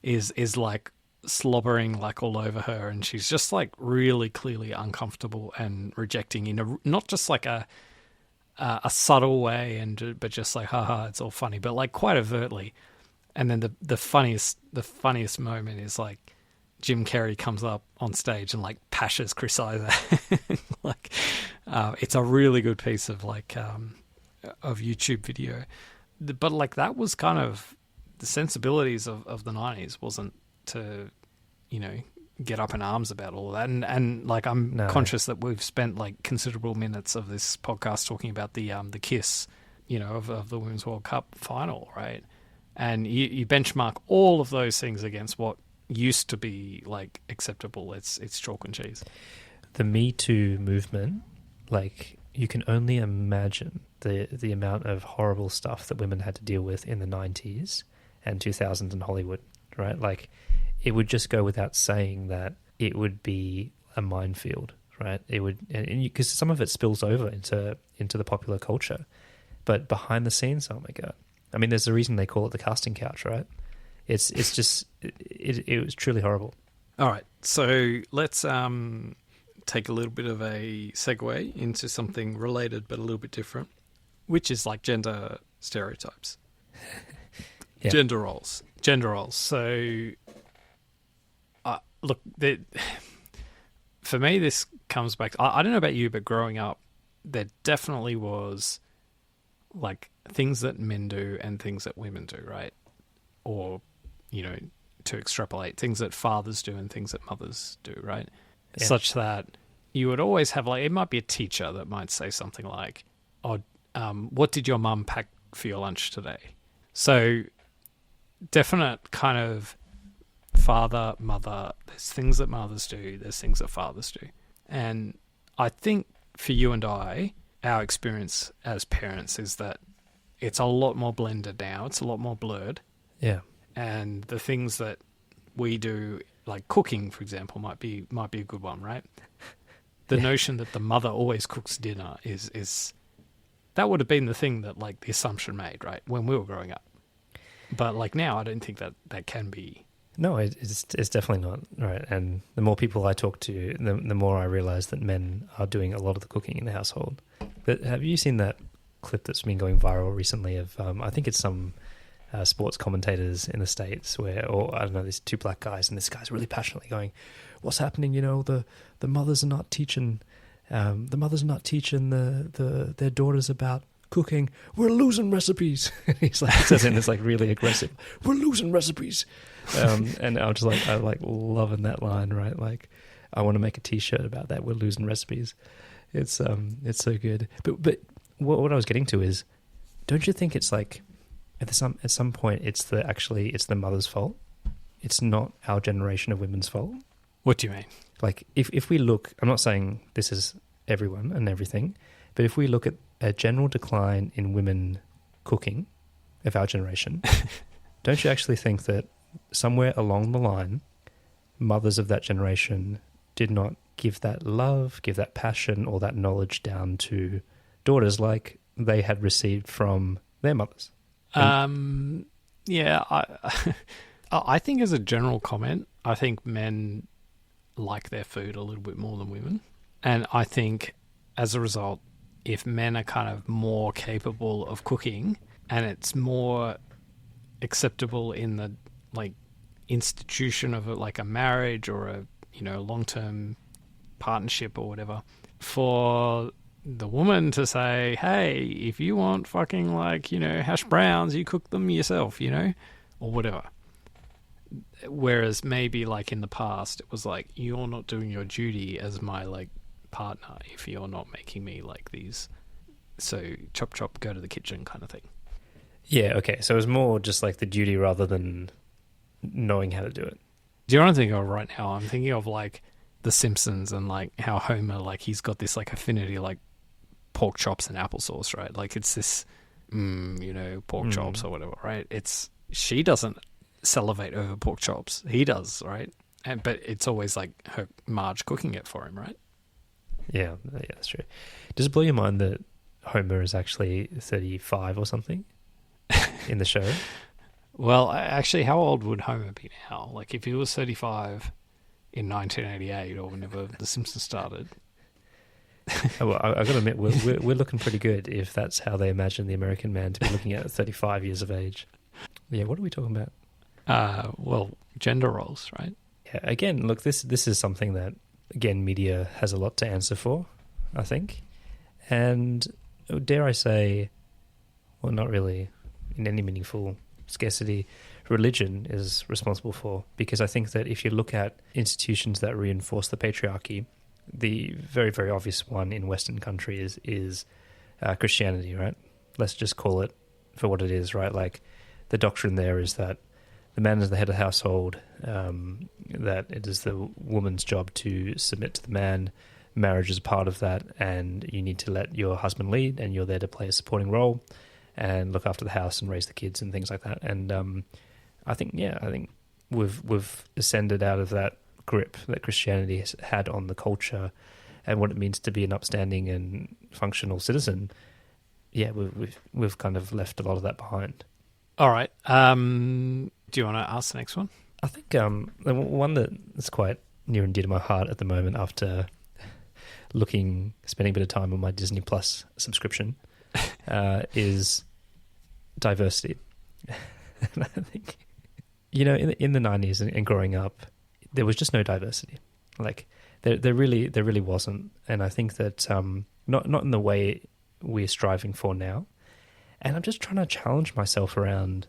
is like slobbering like all over her, and she's just like really clearly uncomfortable and rejecting in a not just like a subtle way, but just like haha, it's all funny, but like quite overtly. And then the funniest moment is like Jim Carrey comes up on stage and like pashes Chris Isaac. Like it's a really good piece of like of YouTube video, but like that was kind of the sensibilities of the 90s, wasn't to get up in arms about all of that, and like I'm conscious that we've spent like considerable minutes of this podcast talking about the kiss of the Women's World Cup final, right? And you benchmark all of those things against what used to be like acceptable. It's chalk and cheese. The Me Too movement, like you can only imagine the amount of horrible stuff that women had to deal with in the 90s and 2000s in Hollywood, right? Like it would just go without saying that it would be a minefield, right? It would, and because some of it spills over into the popular culture, but behind the scenes, oh my God. I mean, there's a reason they call it the casting couch, right? It's just, it was truly horrible. All right. So let's take a little bit of a segue into something related but a little bit different, which is like gender stereotypes. Yeah. Gender roles. So, look, for me, this comes back. I don't know about you, but growing up, there definitely was like things that men do and things that women do, right? Or, to extrapolate things that fathers do and things that mothers do, right? Yeah. Such that you would always have, like, it might be a teacher that might say something like, "Oh, what did your mum pack for your lunch today?" So definite kind of father, mother, there's things that mothers do, there's things that fathers do. And I think for you and I, our experience as parents is that it's a lot more blended now. It's a lot more blurred. Yeah. And the things that we do, like cooking, for example, might be a good one, right? The notion that the mother always cooks dinner is that would have been the thing that, like, the assumption made, right, when we were growing up. But, like, now I don't think that can be. No, it's definitely not, right? And the more people I talk to, the more I realise that men are doing a lot of the cooking in the household. But have you seen that clip that's been going viral recently of, I think it's some sports commentators in the States or I don't know, these two black guys, and this guy's really passionately going, "What's happening? You know, the mothers are not teaching, their daughters about cooking. We're losing recipes." He's like, says it, and it's like really aggressive. "We're losing recipes," and I'm just like, I like loving that line, right? Like, I want to make a T-shirt about that. We're losing recipes. It's so good. But what I was getting to is, don't you think it's like at some point it's the mother's fault? It's not our generation of women's fault. What do you mean? Like, if we look, I'm not saying this is everyone and everything, but if we look at a general decline in women cooking of our generation, don't you actually think that somewhere along the line, mothers of that generation did not give that love, give that passion, or that knowledge down to daughters like they had received from their mothers? Yeah, I think as a general comment, I think men like their food a little bit more than women. And I think as a result, if men are kind of more capable of cooking and it's more acceptable in the, like, institution of a marriage or a, you know, long-term partnership or whatever, for the woman to say, "Hey, if you want fucking, like, you know, hash browns, you cook them yourself, you know," or whatever. Whereas maybe, like, in the past, it was like, "You're not doing your duty as my, like, partner if you're not making me like these, so chop chop, go to the kitchen," kind of thing. Yeah, okay. So it was more just like the duty rather than knowing how to do it. Do you know what I'm thinking of right now? I'm thinking of, like, The Simpsons and, like, how Homer, like, he's got this, like, affinity, like, pork chops and applesauce, right? Like, it's this, you know, pork chops or whatever, right? She doesn't salivate over pork chops. He does, right? But it's always, like, her Marge cooking it for him, right? Yeah, that's true. Does it blow your mind that Homer is actually 35 or something in the show? Well, actually, how old would Homer be now? Like, if he was 35 in 1988 or whenever The Simpsons started. Well, I've got to admit, we're looking pretty good if that's how they imagine the American man to be looking at 35 years of age. Yeah, what are we talking about? Well, gender roles, right? Yeah, again, look, this is something that, again, media has a lot to answer for, I think. And dare I say, well, not really in any meaningful scarcity, religion is responsible for. Because I think that if you look at institutions that reinforce the patriarchy, the very, very obvious one in Western countries is Christianity, right? Let's just call it for what it is, right? Like, the doctrine there is that the man is the head of the household, that it is the woman's job to submit to the man, marriage is a part of that, and you need to let your husband lead, and you're there to play a supporting role and look after the house and raise the kids and things like that. And I think we've ascended out of that grip that Christianity has had on the culture and what it means to be an upstanding and functional citizen. Yeah, we've kind of left a lot of that behind. All right. Do you want to ask the next one? I think the one that's quite near and dear to my heart at the moment, after spending a bit of time on my Disney Plus subscription, is diversity. And I think, you know, in the 90s and growing up, there was just no diversity. Like, there really wasn't. And I think that not in the way we're striving for now. And I'm just trying to challenge myself around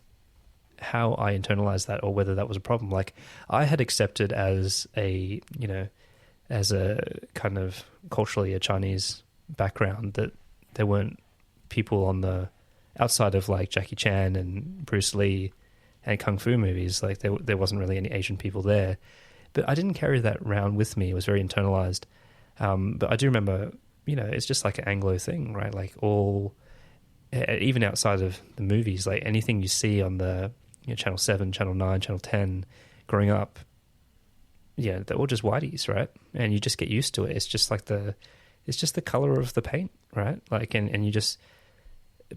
how I internalized that or whether that was a problem. Like, I had accepted as a, you know, as a kind of culturally a Chinese background that there weren't people on the outside of like Jackie Chan and Bruce Lee and Kung Fu movies. Like there wasn't really any Asian people there. But I didn't carry that around with me. It was very internalized. But I do remember, you know, it's just like an Anglo thing, right? Like all, even outside of the movies, like anything you see on the, you know, Channel 7, Channel 9, Channel 10 growing up, yeah, they're all just whiteys, right? And you just get used to it. It's just like it's just the color of the paint, right? Like, and you just,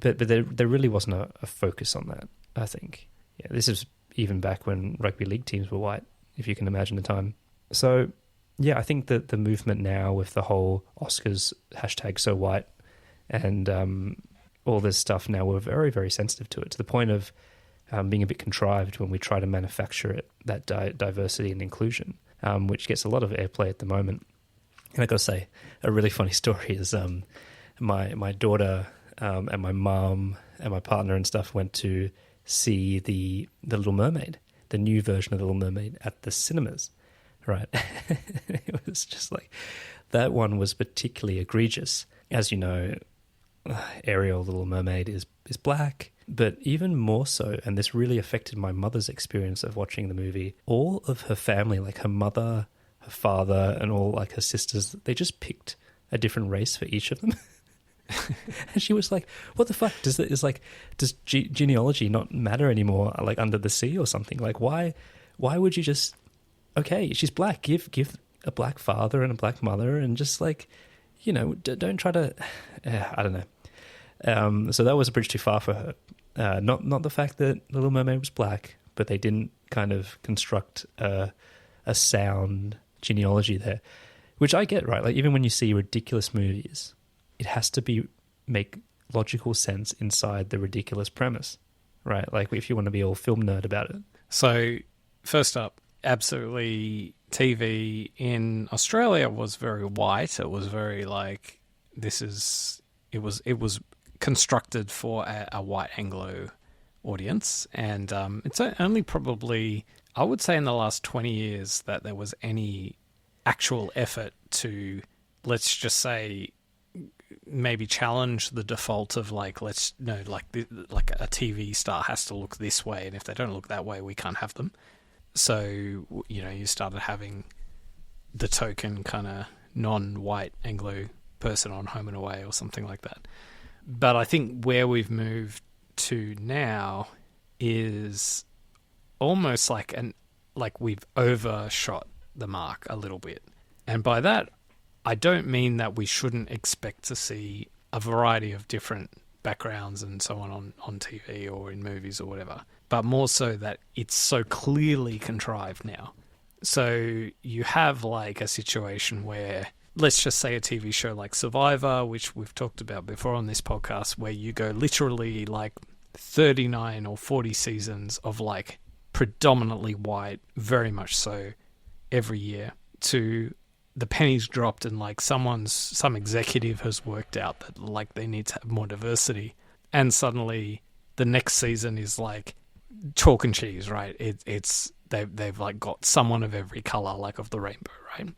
but there really wasn't a focus on that, I think. Yeah, this is even back when rugby league teams were white, if you can imagine the time. So, yeah, I think that the movement now with the whole Oscars hashtag so white and all this stuff now, we're very, very sensitive to it, to the point of being a bit contrived when we try to manufacture it, that diversity and inclusion, which gets a lot of airplay at the moment. And I got to say, a really funny story is my daughter and my mum and my partner and stuff went to see the Little Mermaid, the new version of The Little Mermaid at the cinemas, right? It was just like, that one was particularly egregious. As you know, Ariel, Little Mermaid, is black, but even more so, and this really affected my mother's experience of watching the movie, all of her family, like her mother, her father, and all like her sisters, they just picked a different race for each of them. And she was like, what the fuck? Does genealogy not matter anymore, like under the sea or something? Like, why would you just, okay, she's black, give a black father and a black mother, and just like, you know, don't try to, I don't know. So that was a bridge too far for her. Not the fact that Little Mermaid was black, but they didn't kind of construct a sound genealogy there, which I get, right? Like, even when you see ridiculous movies, it has to make logical sense inside the ridiculous premise, right? Like, if you want to be all film nerd about it. So, first up, absolutely, TV in Australia was very white. It was very like, it was constructed for a white Anglo audience, and it's only probably, I would say, in the last 20 years that there was any actual effort to, let's just say, maybe challenge the default of like, like a TV star has to look this way, and if they don't look that way, we can't have them. So, you know, you started having the token kind of non-white Anglo person on Home and Away or something like that. But I think where we've moved to now is almost like we've overshot the mark a little bit. And by that, I don't mean that we shouldn't expect to see a variety of different backgrounds and so on TV or in movies or whatever, but more so that it's so clearly contrived now. So you have like a situation where, let's just say a TV show like Survivor, which we've talked about before on this podcast, where you go literally like 39 or 40 seasons of like predominantly white, very much so, every year, to the pennies dropped and like some executive has worked out that like they need to have more diversity, and suddenly the next season is like chalk and cheese, right? They've like got someone of every color, like of the rainbow, right?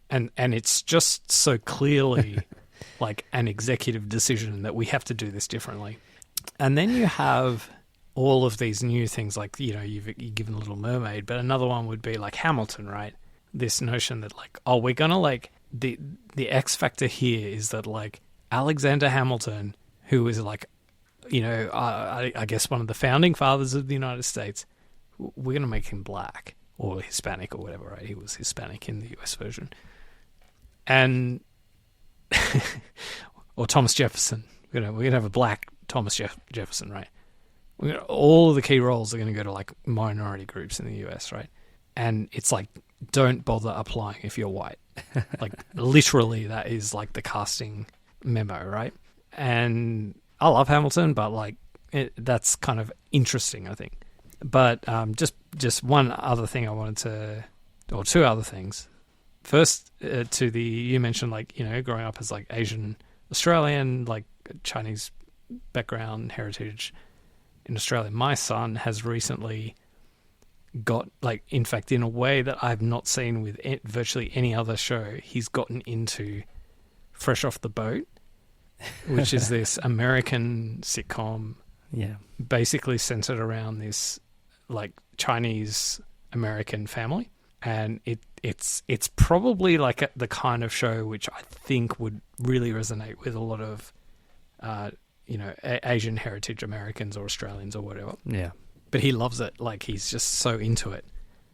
And it's just so clearly like an executive decision that we have to do this differently. And then you have all of these new things, like, you know, you've given Little Mermaid, but another one would be like Hamilton, right? This notion that like, oh, we're gonna like, the X factor here is that like Alexander Hamilton, who is like, you know, I guess one of the founding fathers of the United States, we're gonna make him black or Hispanic or whatever, right? He was Hispanic in the US version. And or Thomas Jefferson. We're gonna have a black Thomas Jefferson, right? All of the key roles are going to go to like minority groups in the US, right? And it's like, don't bother applying if you're white. Like, literally, that is like the casting memo, right? And I love Hamilton, but like that's kind of interesting, I think. But just one other thing I wanted to, or two other things. First, you mentioned like, you know, growing up as like Asian Australian, like Chinese background, heritage, in Australia. My son has recently got, like, in fact, in a way that I've not seen with virtually any other show, he's gotten into Fresh Off the Boat, which is this American sitcom, basically centered around this, like, Chinese American family, and it's probably like the kind of show which I think would really resonate with a lot of Asian heritage Americans or Australians or whatever. Yeah. But he loves it. Like, he's just so into it.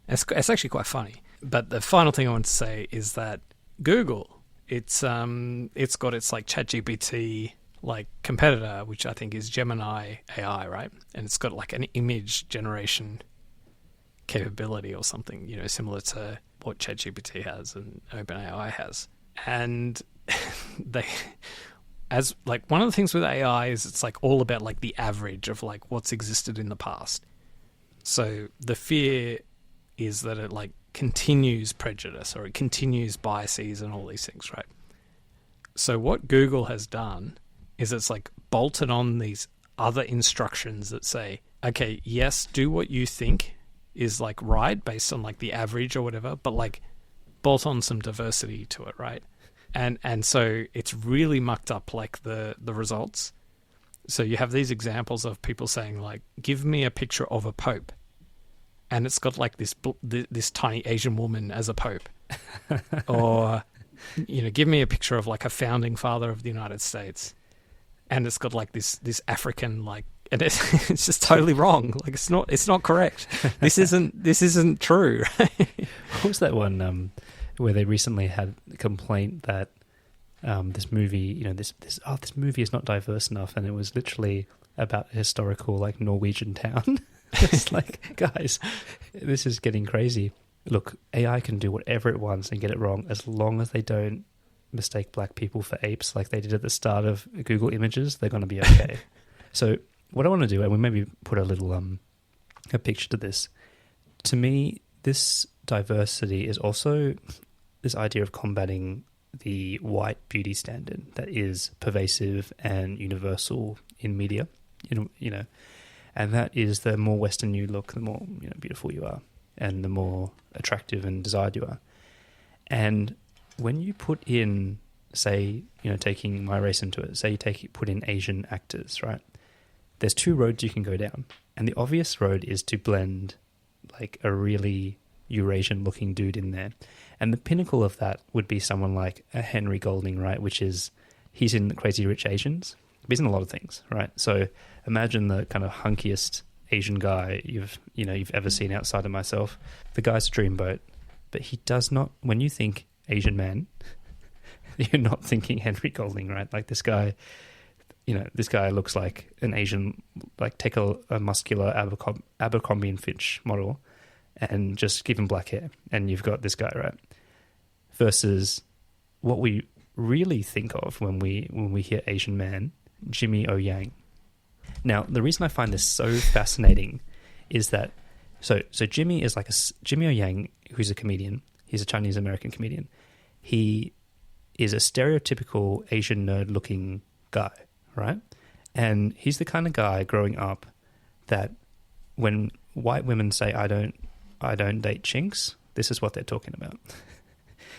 It's actually quite funny. But the final thing I want to say is that Google, it's got its, like, ChatGPT, like, competitor, which I think is Gemini AI, right? And it's got, like, an image generation capability or something, similar to what ChatGPT has and OpenAI has. And one of the things with AI is it's, like, all about, like, the average of, like, what's existed in the past. So the fear is that it, like, continues prejudice or it continues biases and all these things, right? So what Google has done is it's, like, bolted on these other instructions that say, okay, yes, do what you think is, like, right based on, like, the average or whatever, but, like, bolt on some diversity to it, right? And so it's really mucked up, like, the results. So you have these examples of people saying, like, give me a picture of a pope, and it's got, like, this tiny Asian woman as a pope, or give me a picture of, like, a founding father of the United States, and it's got, like, this African, like, and it's just totally wrong. Like, it's not correct. This isn't true. What was that one where they recently had a complaint that this movie, this movie is not diverse enough, and it was literally about a historical, like, Norwegian town. It's like, guys, this is getting crazy. Look, AI can do whatever it wants and get it wrong as long as they don't mistake black people for apes like they did at the start of Google Images. They're going to be okay. So what I want to do, and we maybe put a little a picture to this. To me, this diversity is also this idea of combating the white beauty standard that is pervasive and universal in media. And that is the more Western you look, the more beautiful you are, and the more attractive and desired you are. And when you put in, say, taking my race into it, say put in Asian actors, right? There's two roads you can go down. And the obvious road is to blend, like, a really Eurasian-looking dude in there. And the pinnacle of that would be someone like a Henry Golding, right? He's in Crazy Rich Asians. He's in a lot of things, right? So imagine the kind of hunkiest Asian guy you've ever seen outside of myself. The guy's a dreamboat, but he does not. When you think Asian man, you're not thinking Henry Golding, right? Like, this guy, this guy looks like an Asian. Like, take a muscular Abercrombie and Fitch model, and just give him black hair, and you've got this guy, right? Versus what we really think of when we hear Asian man, Jimmy O Yang. Now, the reason I find this so fascinating is that so Jimmy is like Jimmy O Yang, who's a comedian. He's a Chinese American comedian. He is a stereotypical Asian nerd looking guy, right? And he's the kind of guy growing up that when white women say I don't date chinks, this is what they're talking about.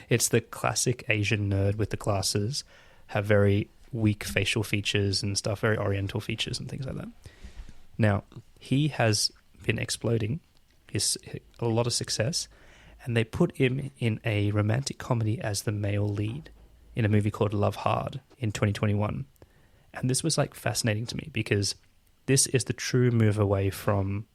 It's the classic Asian nerd with the glasses, have very weak facial features and stuff, very oriental features and things like that. Now, he has been exploding, a lot of success, and they put him in a romantic comedy as the male lead in a movie called Love Hard in 2021. And this was, like, fascinating to me because this is the true move away from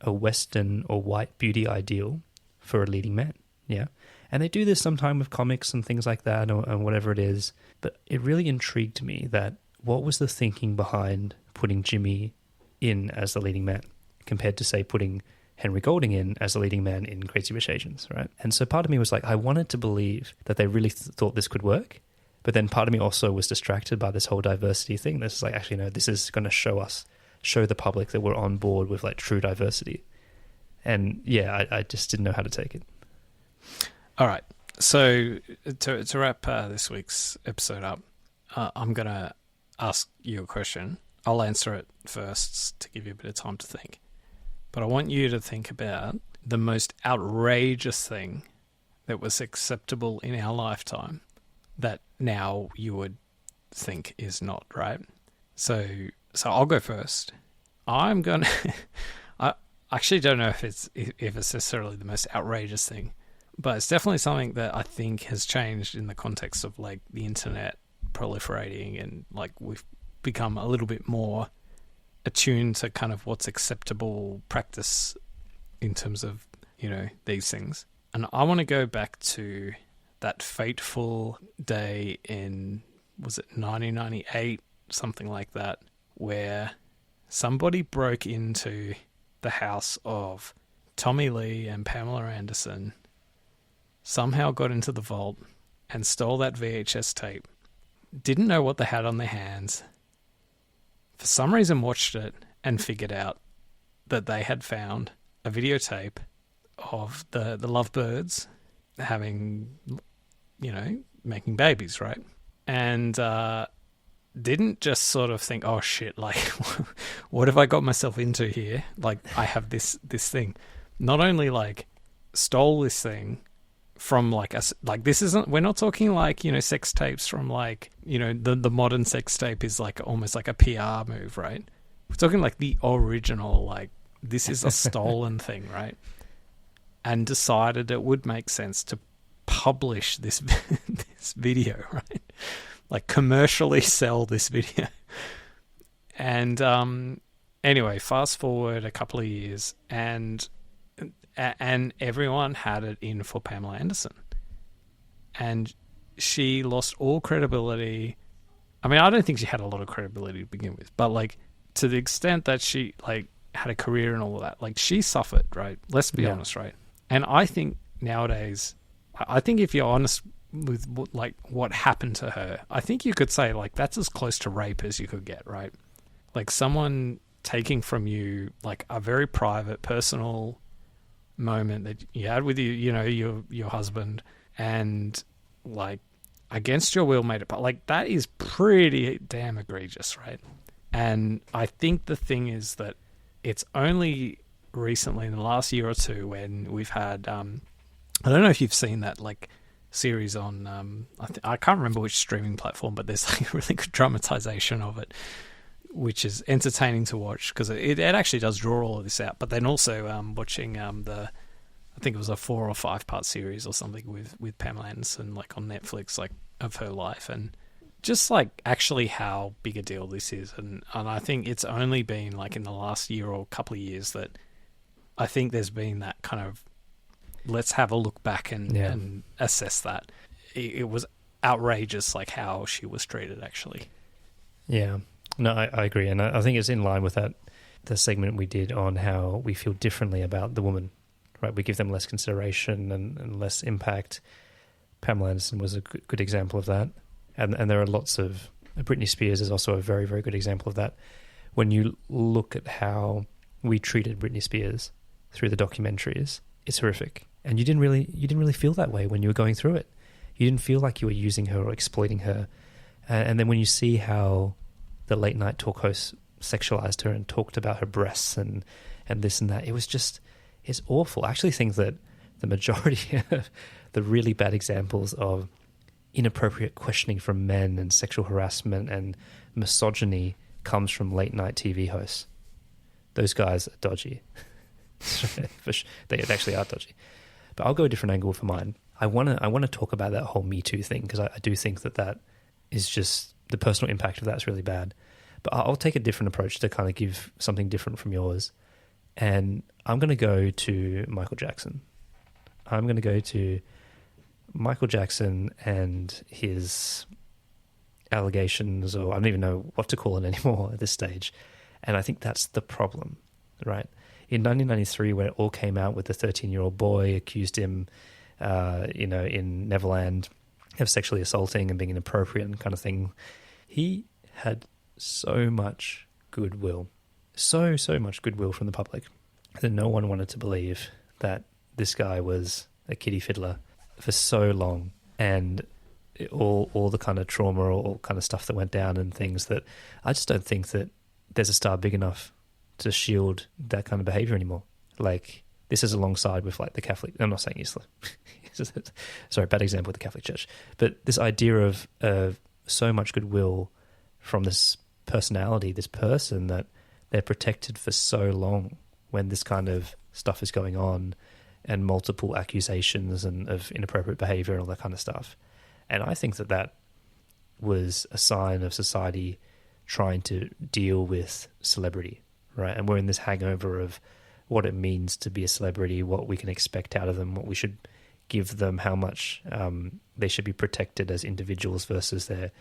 a Western or white beauty ideal for a leading man. Yeah. And they do this sometime with comics and things like that, or whatever it is. But it really intrigued me that what was the thinking behind putting Jimmy in as the leading man compared to, say, putting Henry Golding in as the leading man in Crazy Rich Asians, right? And so part of me was like, I wanted to believe that they really thought this could work. But then part of me also was distracted by this whole diversity thing. This is like, actually, no, this is going to show the public that we're on board with, like, true diversity. And yeah, I just didn't know how to take it. All right. So to wrap this week's episode up, I'm going to ask you a question. I'll answer it first to give you a bit of time to think. But I want you to think about the most outrageous thing that was acceptable in our lifetime that now you would think is not, right? So I'll go first. I'm going to... I actually don't know if it's necessarily the most outrageous thing, but it's definitely something that I think has changed in the context of like the internet proliferating, and like we've become a little bit more attuned to kind of what's acceptable practice in terms of, you know, these things. And I want to go back to that fateful day in, was it 1998, something like that, where somebody broke into the house of Tommy Lee and Pamela Anderson, somehow got into the vault and stole that VHS tape, didn't know what they had on their hands, for some reason watched it and figured out that they had found a videotape of the lovebirds having, you know, making babies, right? And didn't just sort of think, oh shit, like, what have I got myself into here? Like, I have this thing. Not only like stole this thing from like us, like this isn't, we're not talking like, you know, sex tapes from like, you know, the modern sex tape is like almost like a PR move, right? We're talking like the original, like this is a stolen thing, right? And decided it would make sense to publish this this video, right? Like commercially sell this video. And anyway, fast forward a couple of years, and everyone had it in for Pamela Anderson, and she lost all credibility. I mean, I don't think she had a lot of credibility to begin with, but like to the extent that she like had a career and all of that, like she suffered, right? Let's be honest, right? And I think nowadays, I think if you're honest with like what happened to her, I think you could say like that's as close to rape as you could get, right? Like someone taking from you like a very private, personal moment that you had with you know, your husband, and like against your will made it, but like that is pretty damn egregious, right? And I think the thing is that it's only recently in the last year or two when we've had I don't know if you've seen that like series on I can't remember which streaming platform, but there's like a really good dramatization of it, which is entertaining to watch because it actually does draw all of this out. But then also watching I think it was a 4 or 5 part series or something with Pamela Anderson like on Netflix, like of her life, and just like actually how big a deal this is. And I think it's only been like in the last year or couple of years that I think there's been that kind of let's have a look back and assess that. It was outrageous like how she was treated actually. Yeah. No, I agree. And I think it's in line with that, the segment we did on how we feel differently about the woman, right? We give them less consideration and less impact. Pamela Anderson was a good example of that. And there are lots of... Britney Spears is also a very, very good example of that. When you look at how we treated Britney Spears through the documentaries, it's horrific. And you didn't really feel that way when you were going through it. You didn't feel like you were using her or exploiting her. And then when you see how the late night talk host sexualized her and talked about her breasts and this and that, it's awful. I actually think that the majority of the really bad examples of inappropriate questioning from men and sexual harassment and misogyny comes from late night TV hosts. Those guys are dodgy. They actually are dodgy. But I'll go a different angle for mine. I want to talk about that whole Me Too thing because I do think that is just the personal impact of that's really bad. But I'll take a different approach to kind of give something different from yours. And I'm going to go to Michael Jackson. I'm going to go to Michael Jackson and his allegations, or I don't even know what to call it anymore at this stage. And I think that's the problem, right? In 1993, when it all came out with the 13-year-old boy accused him, in Neverland of sexually assaulting and being inappropriate and kind of thing, he had so much goodwill, so much goodwill from the public that no one wanted to believe that this guy was a kiddie fiddler for so long, and all the kind of trauma, all kind of stuff that went down and things that I just don't think that there's a star big enough to shield that kind of behavior anymore. Like, this is alongside with like the Catholic. I'm not saying Islam. Sorry, bad example with the Catholic Church. But this idea of so much goodwill from this personality, this person that they're protected for so long when this kind of stuff is going on, and multiple accusations and of inappropriate behavior and all that kind of stuff. And I think that was a sign of society trying to deal with celebrity, right? And we're in this hangover of what it means to be a celebrity, what we can expect out of them, what we should give them, how much they should be protected as individuals versus their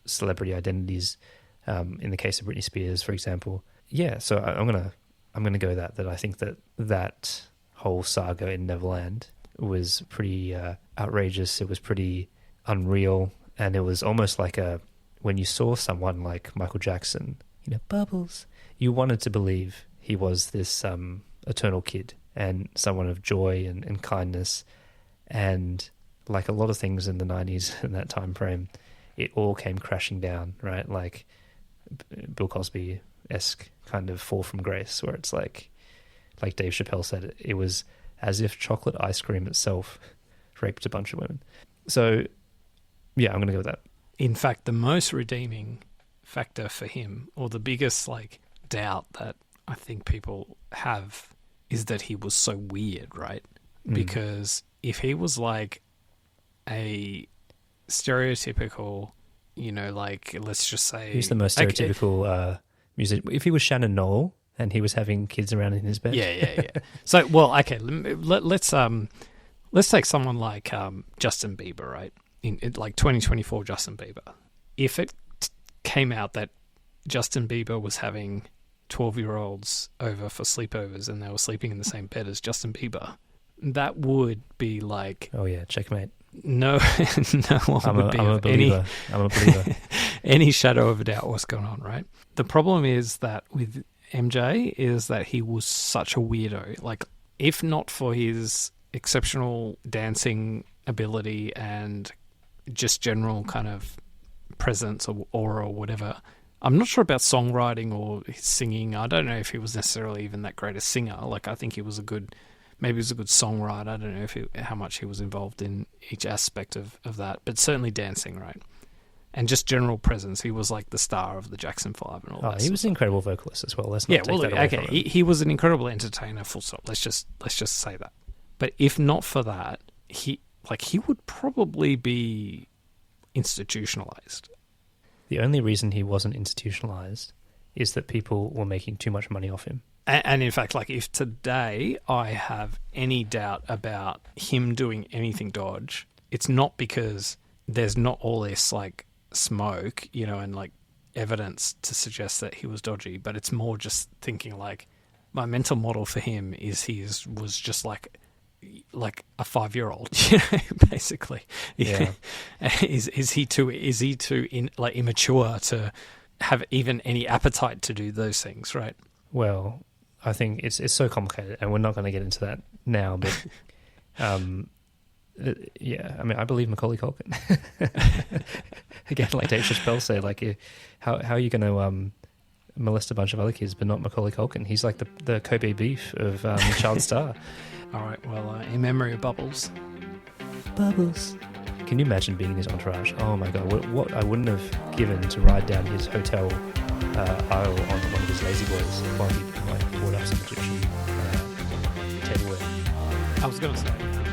celebrity identities. In the case of Britney Spears, for example. Yeah, so I'm gonna go that I think that whole saga in Neverland was pretty outrageous. It was pretty unreal, and it was almost like when you saw someone like Michael Jackson, Bubbles, you wanted to believe he was this eternal kid and someone of joy and kindness, and like a lot of things in the 90s in that time frame, it all came crashing down, right? Like Bill Cosby-esque kind of fall from grace, where it's like Dave Chappelle said, it was as if chocolate ice cream itself raped a bunch of women. So, yeah, I'm going to go with that. In fact, the most redeeming factor for him, or the biggest doubt that I think people have, is that he was so weird, right? Because if he was like a stereotypical, let's just say... He's the most stereotypical music. If he was Shannon Noel and he was having kids around in his bed. Yeah. So, okay, let's take someone like Justin Bieber, right? In 2024 Justin Bieber. If it came out that Justin Bieber was having 12-year-olds over for sleepovers and they were sleeping in the same bed as Justin Bieber, that would be like... Oh, yeah, checkmate. No one would be I'm a believer. any shadow of a doubt what's going on, right? The problem is that with MJ is that he was such a weirdo. Like, if not for his exceptional dancing ability and just general kind of presence or aura or whatever, I'm not sure about songwriting or his singing. I don't know if he was necessarily even that great a singer. Like, I think he was a good songwriter. I don't know how much he was involved in each aspect of that, but certainly dancing, right? And just general presence. He was like the star of the Jackson 5 and all that. He was an incredible vocalist as well. Let's not take that away from him. He was an incredible entertainer, full stop. Let's just say that. But if not for that, he would probably be institutionalized. The only reason he wasn't institutionalized is that people were making too much money off him. And in fact, if today I have any doubt about him doing anything dodge, it's not because there's not all this smoke, and evidence to suggest that he was dodgy, but it's more just thinking my mental model for him is was just like a 5-year-old, basically. Yeah. Is he too immature to have even any appetite to do those things, right? Well, I think it's so complicated, and we're not going to get into that now. But yeah, I mean, I believe Macaulay Culkin. Again, like Dave Chappelle said, how are you going to molest a bunch of other kids, but not Macaulay Culkin? He's like the Kobe beef of child star. All right, well, in memory of Bubbles. Bubbles. Can you imagine being in his entourage? Oh my God, what I wouldn't have given to ride down his hotel aisle on one of his lazy boys while he brought up some Egyptian tableware. I was going to say...